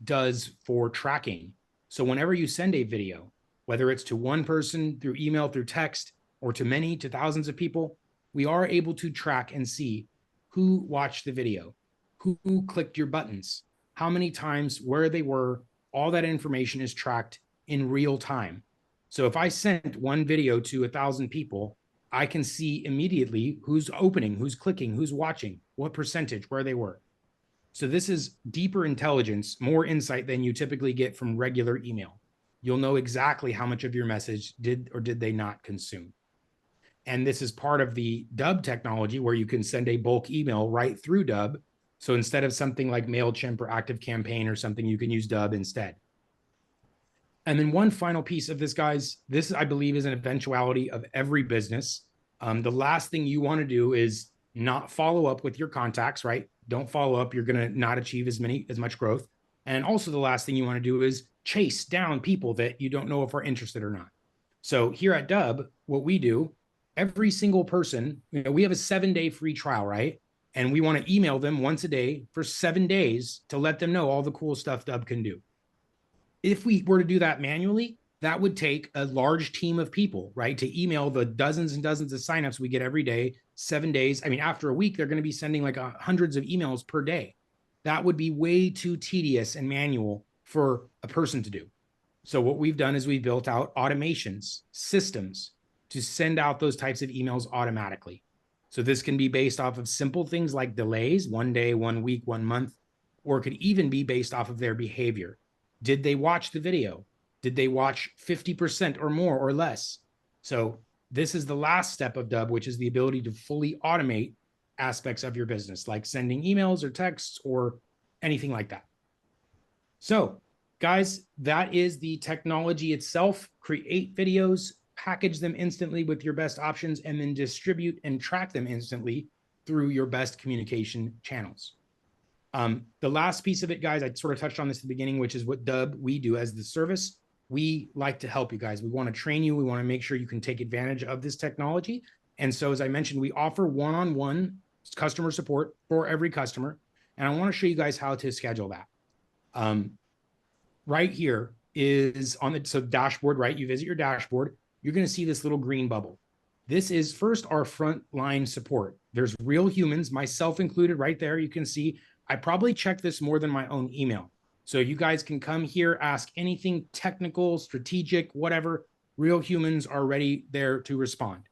does for tracking. So whenever you send a video, whether it's to one person through email, through text, or to many, to thousands of people, we are able to track and see who watched the video, who clicked your buttons, how many times, where they were. All that information is tracked in real time. So if I sent one video to 1,000 people, I can see immediately who's opening, who's clicking, who's watching, what percentage, where they were. So this is deeper intelligence, more insight than you typically get from regular email. You'll know exactly how much of your message did or did they not consume. And this is part of the Dubb technology where you can send a bulk email right through Dubb. So instead of something like MailChimp or ActiveCampaign or something, you can use Dubb instead. And then one final piece of this, guys, this I believe is an eventuality of every business. The last thing you want to do is not follow up with your contacts, right? Don't follow up. You're going to not achieve as much growth. And also the last thing you want to do is chase down people that you don't know if are interested or not. So here at Dubb, what we do, every single person, we have a 7-day free trial, right? And we want to email them once a day for 7 days to let them know all the cool stuff Dubb can do. If we were to do that manually, that would take a large team of people, right? To email the dozens and dozens of signups we get every day, 7 days. I mean, after a week, they're going to be sending like hundreds of emails per day. That would be way too tedious and manual for a person to do. So what we've done is we've built out automations, systems to send out those types of emails automatically. So this can be based off of simple things like delays, 1 day, 1 week, 1 month, or it could even be based off of their behavior. Did they watch the video? Did they watch 50% or more or less? So this is the last step of Dubb, which is the ability to fully automate aspects of your business, like sending emails or texts or anything like that. So guys, that is the technology itself. Create videos, package them instantly with your best options, and then distribute and track them instantly through your best communication channels. The last piece of it, guys, I sort of touched on this at the beginning, which is what Dubb we do as the service. We like to help you guys. We want to train you. We want to make sure you can take advantage of this technology. And so, as I mentioned, we offer one-on-one customer support for every customer. And I want to show you guys how to schedule that. Right here is on the dashboard, right? You visit your dashboard, you're going to see this little green bubble. This is first our frontline support. There's real humans, myself included, right there. You can see I probably check this more than my own email. So you guys can come here, ask anything technical, strategic, whatever. Real humans are ready there to respond.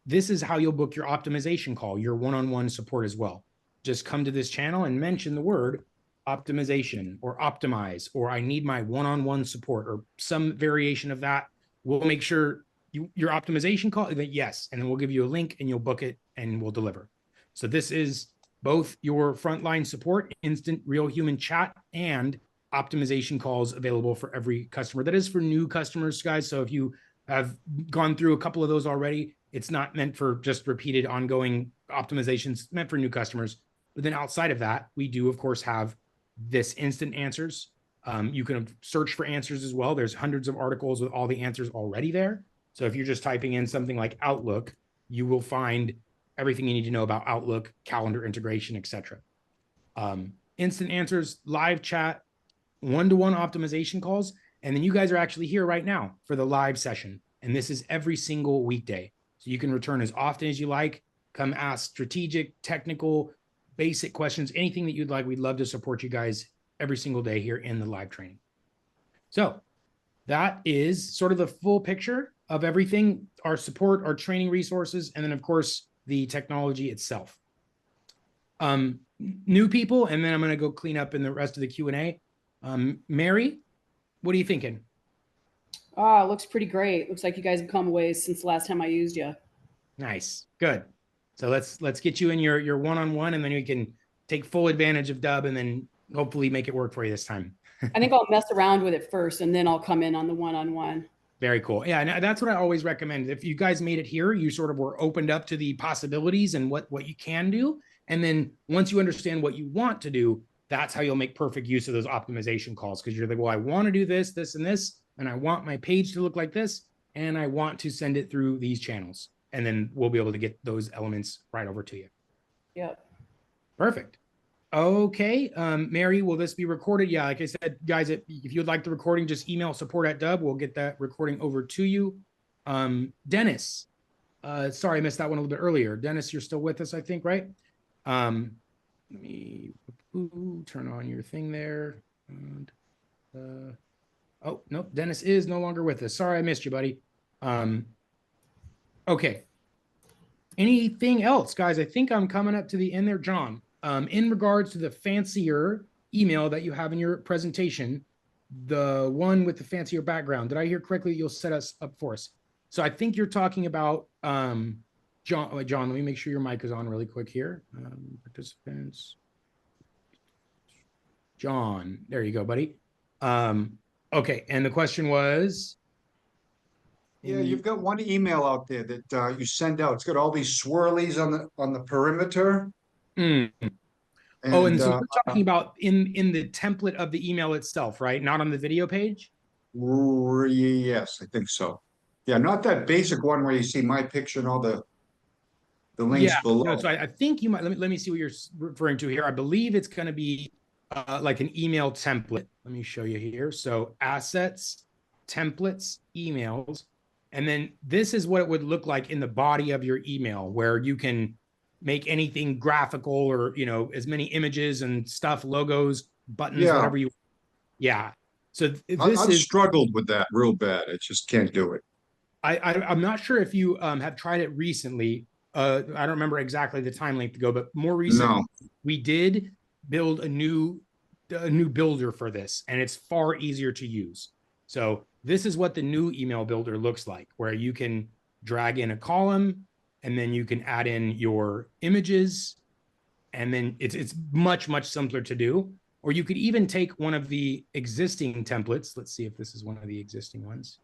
This is how you'll book your optimization call, your one-on-one support as well. Just come to this channel and mention the word optimization or optimize, or I need my one-on-one support or some variation of that. We'll make sure your optimization call, yes, and then we'll give you a link and you'll book it and we'll deliver. So this is both your frontline support, instant real human chat, and optimization calls available for every customer. That is for new customers, guys. So if you have gone through a couple of those already, it's not meant for just repeated ongoing optimizations, meant for new customers. But then outside of that, we do, of course, have this instant answers. You can search for answers as well. There's hundreds of articles with all the answers already there. So if you're just typing in something like Outlook, you will find everything you need to know about Outlook, calendar integration, etc. Instant answers, live chat, one-to-one optimization calls. And then you guys are actually here right now for the live session. And this is every single weekday. So you can return as often as you like, come ask strategic, technical, basic questions, anything that you'd like. We'd love to support you guys every single day here in the live training. So that is sort of the full picture of everything, our support, our training resources, and then of course, the technology itself. New people, and then I'm gonna go clean up in the rest of the Q&A. Mary, what are you thinking? Ah, looks pretty great. Looks like you guys have come a ways since the last time I used you. Nice, good. So let's get you in your one-on-one, and then you can take full advantage of Dubb, and then hopefully make it work for you this time. I think I'll mess around with it first, and then I'll come in on the one-on-one. Very cool. Yeah, and that's what I always recommend. If you guys made it here, you sort of were opened up to the possibilities and what you can do. And then once you understand what you want to do, that's how you'll make perfect use of those optimization calls. Because you're like, well, I want to do this, this, and this, and I want my page to look like this, and I want to send it through these channels. And then we'll be able to get those elements right over to you. Yep. Perfect. Okay, Mary, will this be recorded? Yeah, like I said, guys, if you'd like the recording, just email support@Dubb. We'll get that recording over to you. Dennis, sorry, I missed that one a little bit earlier. Dennis, you're still with us, I think, right? Let me turn on your thing there. And, oh, nope, Dennis is no longer with us. Sorry, I missed you, buddy. Okay. Anything else, guys? I think I'm coming up to the end there. John, in regards to the fancier email that you have in your presentation, the one with the fancier background, did I hear correctly? You'll set us up for us. So I think you're talking about, John, let me make sure your mic is on really quick here. Participants. John, there you go, buddy. Okay, and the question was? Yeah, you've got one email out there that you send out. It's got all these swirlies on the perimeter. Mm. And so uh, we're talking about in the template of the email itself, right? Not on the video page? yes, I think so. Yeah, not that basic one where you see my picture and all the links below. No, so I think you might, let me see what you're referring to here. I believe it's going to be like an email template. Let me show you here. So assets, templates, emails. And then this is what it would look like in the body of your email, where you can make anything graphical or, you know, as many images and stuff, logos, buttons, whatever you. Yeah. So I've struggled with that real bad. I just can't do it. I'm not sure if you have tried it recently. I don't remember exactly the time length ago, but more recently, we did build a new builder for this, and it's far easier to use. So this is what the new email builder looks like, where you can drag in a column, and then you can add in your images, and then it's much, much simpler to do. Or you could even take one of the existing templates. Let's see if this is one of the existing ones.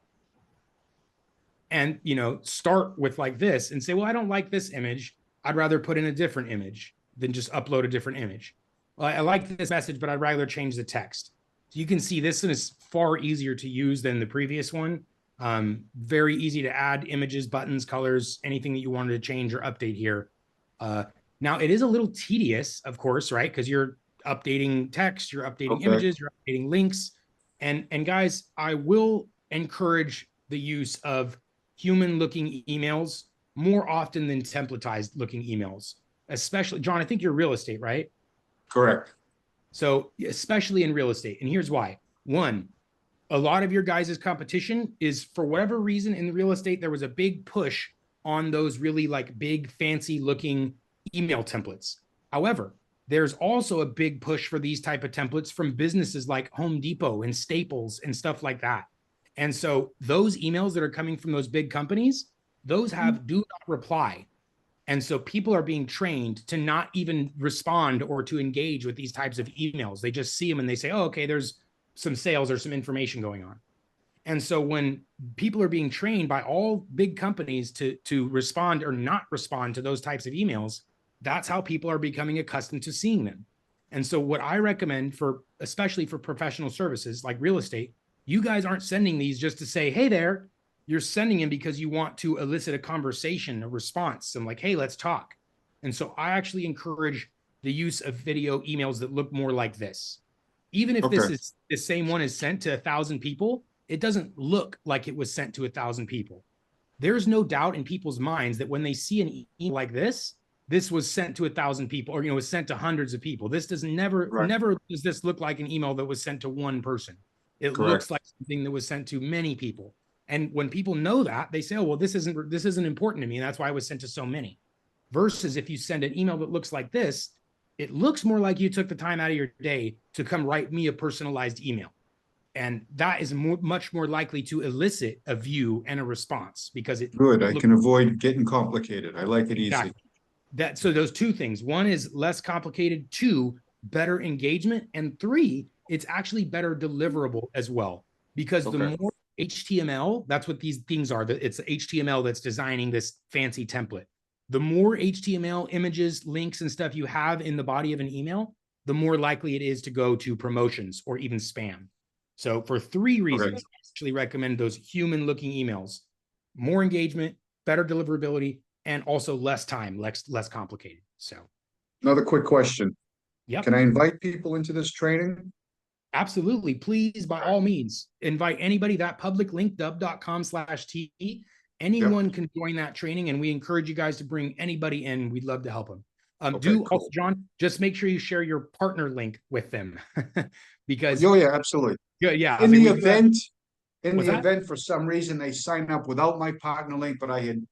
And, you know, start with like this and say, well, I don't like this image. I'd rather put in a different image than just upload a different image. Well, I like this message, but I'd rather change the text. So you can see this one is far easier to use than the previous one. Very easy to add images, buttons, colors, anything that you wanted to change or update here. Now it is a little tedious, of course, right? Because you're updating text, you're updating images, you're updating links. And guys, I will encourage the use of human looking emails more often than templatized looking emails, especially, John, I think you're real estate, right? Correct. So especially in real estate. And here's why. One, a lot of your guys' competition is, for whatever reason in real estate, there was a big push on those really like big fancy looking email templates. However, there's also a big push for these type of templates from businesses like Home Depot and Staples and stuff like that. And so those emails that are coming from those big companies, those have do not reply. And so people are being trained to not even respond or to engage with these types of emails. They just see them and they say, oh, okay, there's some sales or some information going on. And so when people are being trained by all big companies to respond or not respond to those types of emails, that's how people are becoming accustomed to seeing them. And so what I recommend for, especially for professional services like real estate, you guys aren't sending these just to say, hey there. You're sending them because you want to elicit a conversation, a response, and like, hey, let's talk. And so I actually encourage the use of video emails that look more like this. Even if this Okay. is the same one is sent to 1,000 people, it doesn't look like it was sent to 1,000 people. There's no doubt in people's minds that when they see an email like this was sent to 1,000 people, or was sent to hundreds of people. This does never does this look like an email that was sent to one person. It Correct. looks like something that was sent to many people. And when people know that, they say, oh, well, this isn't important to me. And that's why I was sent to so many. Versus if you send an email that looks like this, it looks more like you took the time out of your day to come write me a personalized email. And that is much more likely to elicit a view and a response because it Good. I can avoid getting complicated. I like it easy. So those two things. One is less complicated. Two, better engagement. And three, it's actually better deliverable as well. Because the more HTML, that's what these things are. It's HTML that's designing this fancy template. The more HTML images, links, and stuff you have in the body of an email, the more likely it is to go to promotions or even spam. So for 3 reasons, I actually recommend those human-looking emails. More engagement, better deliverability, and also less time, less complicated. So Another quick question. Yep. Can I invite people into this training? Absolutely. Please, by all means, invite anybody. That public link, dubb.com/TE. Anyone can join that training, and we encourage you guys to bring anybody in. We'd love to help them. Also, John, just make sure you share your partner link with them because yeah, absolutely. Yeah. In the event for some reason they sign up without my partner link, but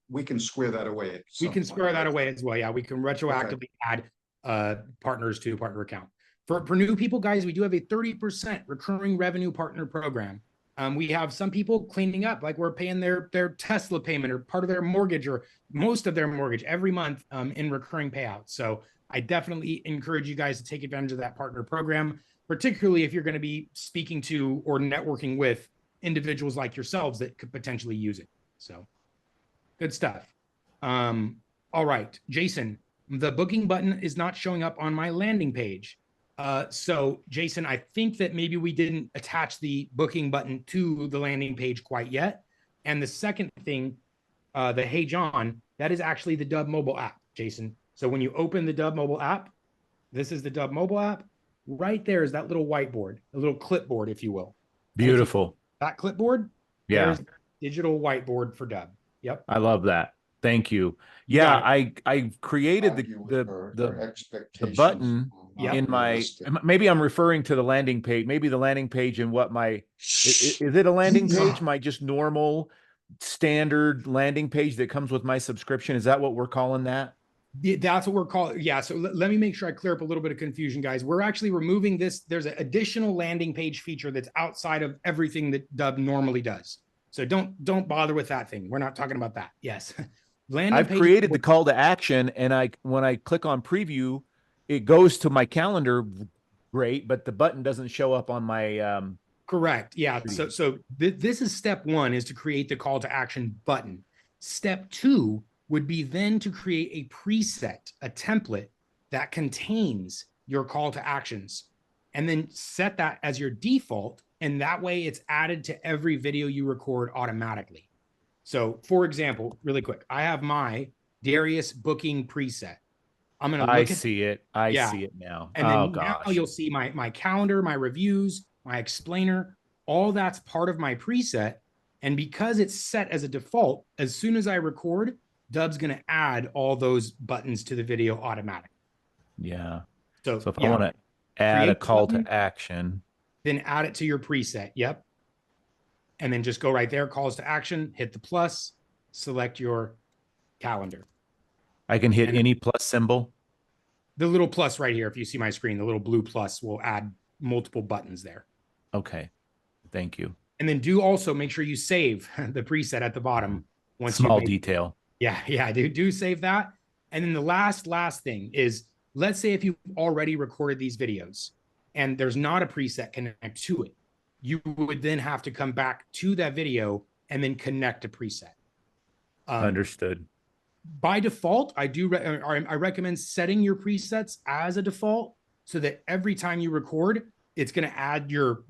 we can square that away. We can square that away as well. Yeah, we can retroactively add partners to a partner account. For new people, guys, we do have a 30% recurring revenue partner program. We have some people cleaning up, like we're paying their Tesla payment or part of their mortgage or most of their mortgage every month in recurring payouts. So I definitely encourage you guys to take advantage of that partner program, particularly if you're going to be speaking to or networking with individuals like yourselves that could potentially use it. So good stuff. All right, Jason, the booking button is not showing up on my landing page. So Jason, I think that maybe we didn't attach the booking button to the landing page quite yet. And the second thing, the Hey John, that is actually the Dubb mobile app, Jason. So when you open the Dubb mobile app, this is the Dubb mobile app. Right there is that little whiteboard, a little clipboard, if you will. Beautiful. That clipboard, yeah, there's digital whiteboard for Dubb. Yep. I love that. Thank you. Yeah, I created the button in my, maybe I'm referring to the landing page, maybe the landing page in what my, is it a landing page? My just normal standard landing page that comes with my subscription. Is that what we're calling that? That's what we're calling. Yeah. So let me make sure I clear up a little bit of confusion, guys. We're actually removing this. There's an additional landing page feature that's outside of everything that Dubb normally does. So don't bother with that thing. We're not talking about that. Yes. I've created the call to action, and when I click on preview, it goes to my calendar. Great, but the button doesn't show up on my correct. Yeah. So this is step 1, is to create the call to action button. Step 2 would be then to create a preset, a template that contains your call to actions, and then set that as your default. And that way it's added to every video you record automatically. So for example, really quick, I have my Darius booking preset. I'm going to look at see it. I see it now. And then now you'll see my calendar, my reviews, my explainer, all that's part of my preset. And because it's set as a default, as soon as I record, Dubb's going to add all those buttons to the video automatically. Yeah. So if I want to add a call to action, then add it to your preset. Yep. And then just go right there, calls to action, hit the plus, select your calendar. I can hit any plus symbol. The little plus right here, if you see my screen, the little blue plus will add multiple buttons there. Okay. Thank you. And then do also make sure you save the preset at the bottom. Small detail. Yeah. Do save that. And then the last thing is, let's say if you've already recorded these videos and there's not a preset connect to it, you would then have to come back to that video and then connect a preset. Understood. By default, I recommend setting your presets as a default so that every time you record, it's going to add your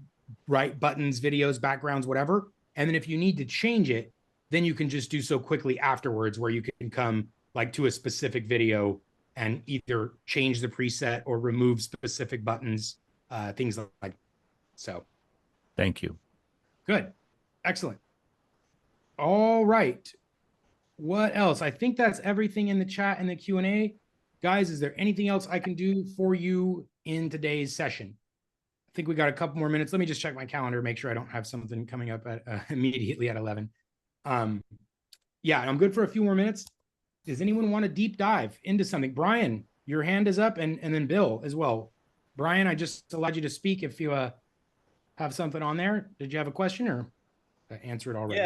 right buttons, videos, backgrounds, whatever. And then if you need to change it, then you can just do so quickly afterwards, where you can come like to a specific video and either change the preset or remove specific buttons, things like that. So Thank you. good. Excellent. All right. What else? I think that's everything in the chat and the Q&A. Guys, is there anything else I can do for you in today's session? I think we got a couple more minutes. Let me just check my calendar, make sure I don't have something coming up at immediately at 11. Yeah, I'm good for a few more minutes. Does anyone want to deep dive into something? Brian, your hand is up, and then Bill as well. Brian, I just allowed you to speak if you have something on there. Did you have a question, or did I answer it already?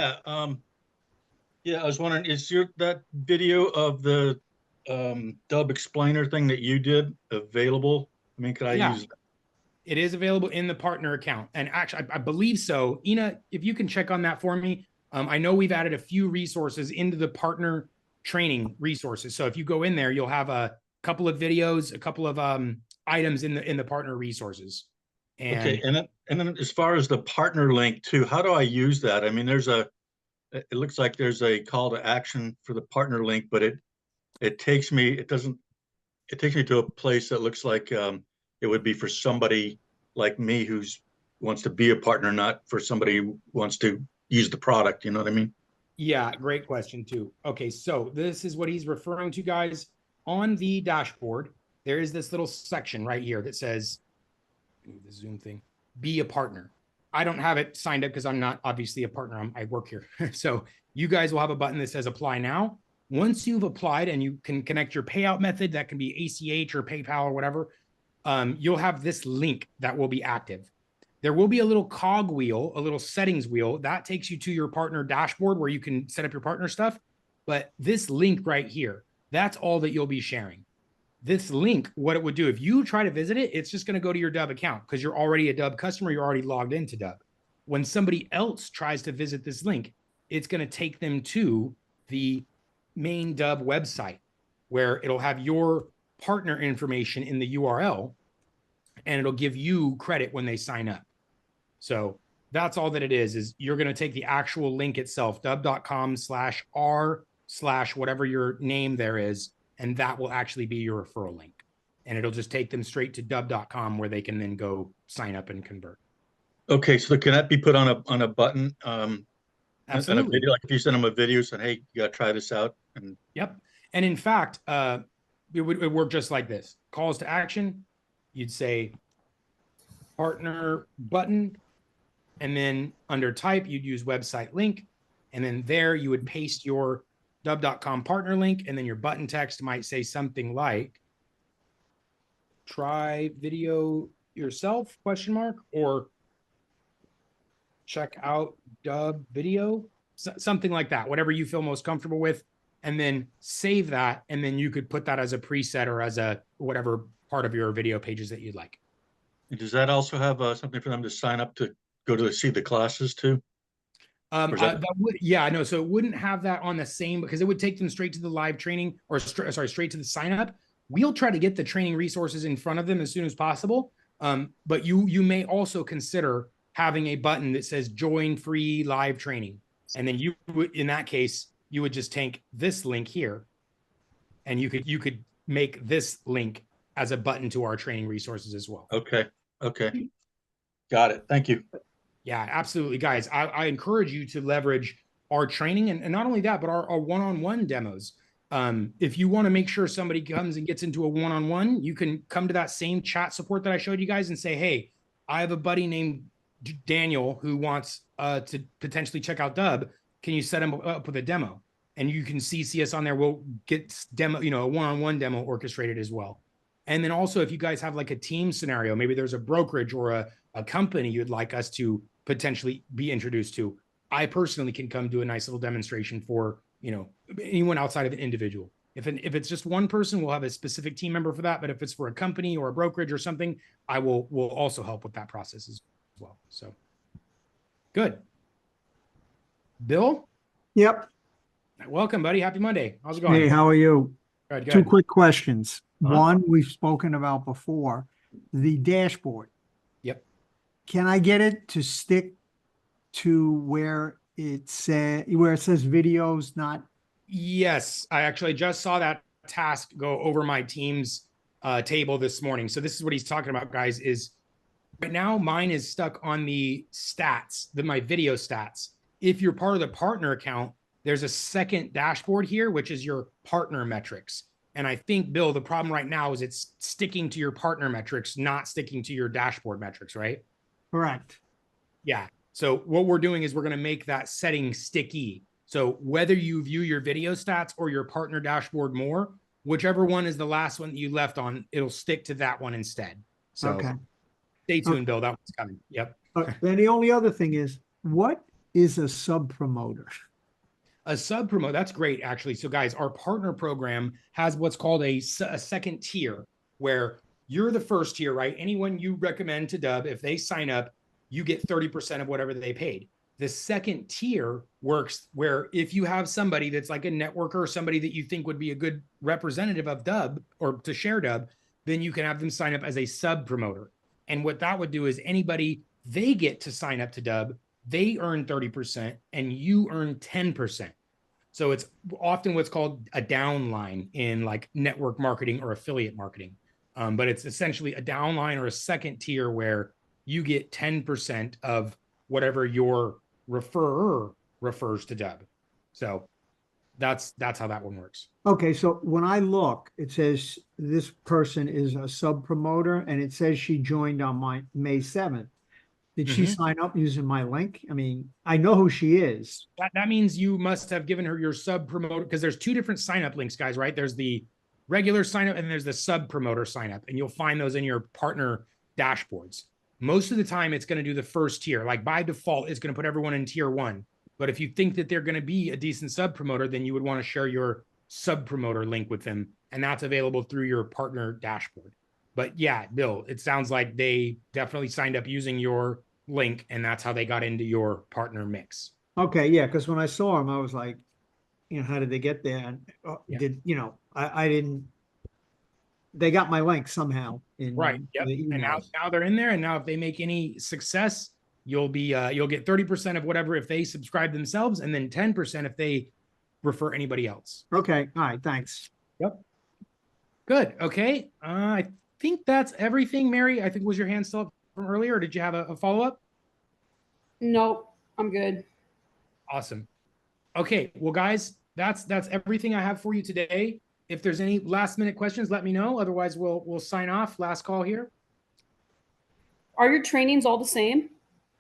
Yeah, I was wondering, is that video of the Dubb explainer thing that you did available? I mean, could I use that? It is available in the partner account. And actually, I believe so. Ina, if you can check on that for me. I know we've added a few resources into the partner training resources. So if you go in there, you'll have a couple of videos, a couple of items in the partner resources. And okay, and then as far as the partner link too, how do I use that? I mean, it looks like there's a call to action for the partner link, but it takes me to a place that looks like it would be for somebody like me wants to be a partner, not for somebody who wants to use the product. You know what I mean? yeah, great question too. Okay, so this is what he's referring to, guys. On the dashboard, there is this little section right here that says, the Zoom thing, be a partner. I don't have it signed up because I'm not obviously a partner. I work here. So you guys will have a button that says apply now. Once you've applied and you can connect your payout method, that can be ACH or PayPal or whatever, you'll have this link that will be active. There will be a little cog wheel, a little settings wheel that takes you to your partner dashboard where you can set up your partner stuff. But this link right here, that's all that you'll be sharing. This link, what it would do, if you try to visit it, it's just going to go to your Dubb account because you're already a Dubb customer. You're already logged into Dubb. When somebody else tries to visit this link, it's going to take them to the main Dubb website where it'll have your partner information in the URL, and it'll give you credit when they sign up. So that's all that it is you're going to take the actual link itself, dubb.com/r/whatever your name there is, and that will actually be your referral link. And it'll just take them straight to dubb.com where they can then go sign up and convert. Okay, so can that be put on a button? Absolutely. On a video, like if you send them a video saying, hey, you got to try this out. And yep. And in fact, it would work just like this. Calls to action, you'd say partner button, and then under type, you'd use website link. And then there you would paste your dubb.com partner link, and then your button text might say something like try video yourself, ? Or check out Dubb video, something like that, whatever you feel most comfortable with, and then save that. And then you could put that as a preset or as a whatever part of your video pages that you'd like. And does that also have something for them to sign up to go to see the classes too? That would, yeah, no. So it wouldn't have that on the same, because it would take them straight to the live training, or straight to the sign up. We'll try to get the training resources in front of them as soon as possible. But you may also consider having a button that says join free live training. And then you would, in that case, you would just take this link here, and you could make this link as a button to our training resources as well. Okay. Got it. Thank you. Yeah, absolutely. Guys, I encourage you to leverage our training, and not only that, but our one-on-one demos. If you want to make sure somebody comes and gets into a one-on-one, you can come to that same chat support that I showed you guys and say, hey, I have a buddy named Daniel who wants to potentially check out Dubb. Can you set him up with a demo? And you can CC us on there. We'll get demo, a one-on-one demo orchestrated as well. And then also, if you guys have like a team scenario, maybe there's a brokerage or a company you'd like us to potentially be introduced to, I personally can come do a nice little demonstration for, anyone outside of an individual. If it's just one person, we'll have a specific team member for that. But if it's for a company or a brokerage or something, will also help with that process as well. So good. Bill, Yep. welcome, buddy. Happy Monday. How's it Hey, going? how are you? Good, Two good. quick questions. Uh-huh. One, we've spoken about before, the dashboard. Yep. Can I get it to stick to where it says videos, not? Yes, I actually just saw that task go over my team's table this morning. So this is what he's talking about, guys, is right now mine is stuck on the stats, my video stats. If you're part of the partner account, there's a second dashboard here, which is your partner metrics. And I think, Bill, the problem right now is it's sticking to your partner metrics, not sticking to your dashboard metrics, right? Correct. Yeah. So what we're doing is we're going to make that setting sticky. So whether you view your video stats or your partner dashboard more, whichever one is the last one that you left on, it'll stick to that one instead. So Okay. stay tuned, Bill. That one's coming. Yep. Then the only other thing is, what is a sub promoter? A sub promote, that's great, actually. So guys, our partner program has what's called a second tier, where you're the first tier, right? Anyone you recommend to Dubb, if they sign up, you get 30% of whatever they paid. The second tier works where if you have somebody that's like a networker or somebody that you think would be a good representative of Dubb or to share Dubb, then you can have them sign up as a sub promoter. And what that would do is anybody they get to sign up to Dubb, they earn 30% and you earn 10%. So it's often what's called a downline in like network marketing or affiliate marketing. But it's essentially a downline or a second tier where you get 10% of whatever your referrer refers to Dubb. So that's how that one works. Okay, so when I look, it says this person is a sub promoter, and it says she joined on May 7th. Did she sign up using my link? I mean, I know who she is. That means you must have given her your sub promoter, because there's two different sign up links, guys, right? There's the regular sign up and there's the sub promoter sign up, and you'll find those in your partner dashboards. Most of the time it's going to do the first tier. Like by default, it's going to put everyone in tier 1. But if you think that they're going to be a decent sub promoter, then you would want to share your sub promoter link with them. And that's available through your partner dashboard. But yeah, Bill, it sounds like they definitely signed up using your link, and that's how they got into your partner mix. Okay, yeah, because when I saw him, I was like, how did they get there? And Yeah. I didn't. They got my link somehow in Right. Yep. the And emails. now they're in there. And now if they make any success, you'll get 30% of whatever if they subscribe themselves, and then 10% if they refer anybody else. Okay, all right, thanks. Yep. Good. Okay. I think that's everything, Mary. I think was your hand still up from earlier, or did you have a follow-up? Nope, I'm good. Awesome. Okay. Well, guys, that's everything I have for you today. If there's any last minute questions, let me know. Otherwise, we'll sign off. Last call here. Are your trainings all the same?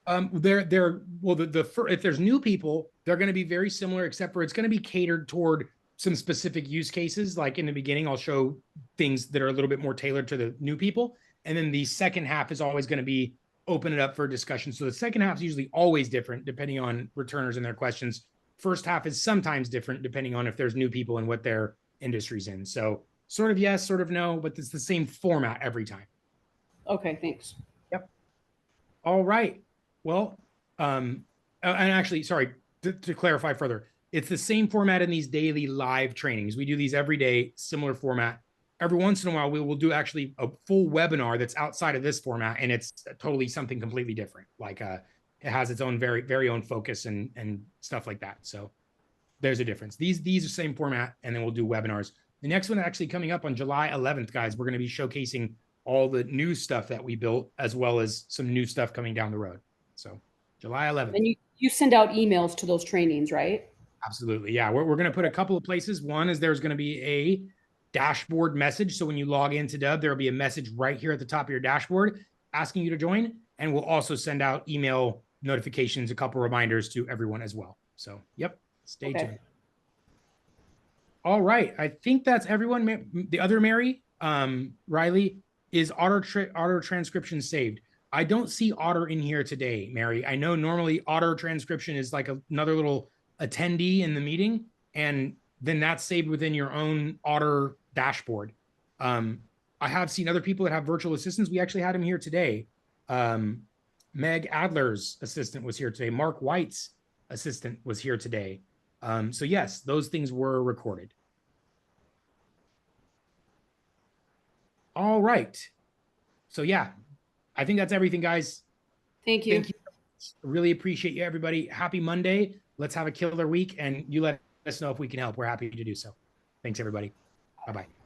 If there's new people, they're going to be very similar, except for it's going to be catered toward some specific use cases. Like in the beginning, I'll show things that are a little bit more tailored to the new people. And then the second half is always going to be open it up for discussion. So the second half is usually always different depending on returners and their questions. First half is sometimes different depending on if there's new people and what their industry's in. So sort of yes, sort of no, but it's the same format every time. Okay, thanks. Yep. All right. Well, and actually, sorry, to clarify further, it's the same format in these daily live trainings. We do these every day, similar format. Every once in a while, we will do actually a full webinar that's outside of this format, and it's totally something completely different. Like it has its own very own focus and stuff like that. So there's a difference. These are the same format, and then we'll do webinars. The next one actually coming up on July 11th, guys, we're going to be showcasing all the new stuff that we built, as well as some new stuff coming down the road. So July 11th. And you send out emails to those trainings, right? Absolutely. Yeah. We're going to put a couple of places. One is there's going to be a dashboard message. So when you log into Dubb, there'll be a message right here at the top of your dashboard asking you to join. And we'll also send out email notifications, a couple reminders to everyone as well. So, yep. Stay tuned. All right. I think that's everyone. The other Mary, Riley, is auto transcription saved. I don't see Otter in here today, Mary. I know normally auto transcription is like another little attendee in the meeting, and then that's saved within your own Otter dashboard. I have seen other people that have virtual assistants. We actually had him here today. Meg Adler's assistant was here today. Mark White's assistant was here today. So yes, those things were recorded. All right. So yeah, I think that's everything, guys. Thank you. Thank you. Really appreciate you, everybody. Happy Monday. Let's have a killer week, and you let us know if we can help. We're happy to do so. Thanks, everybody. Bye-bye.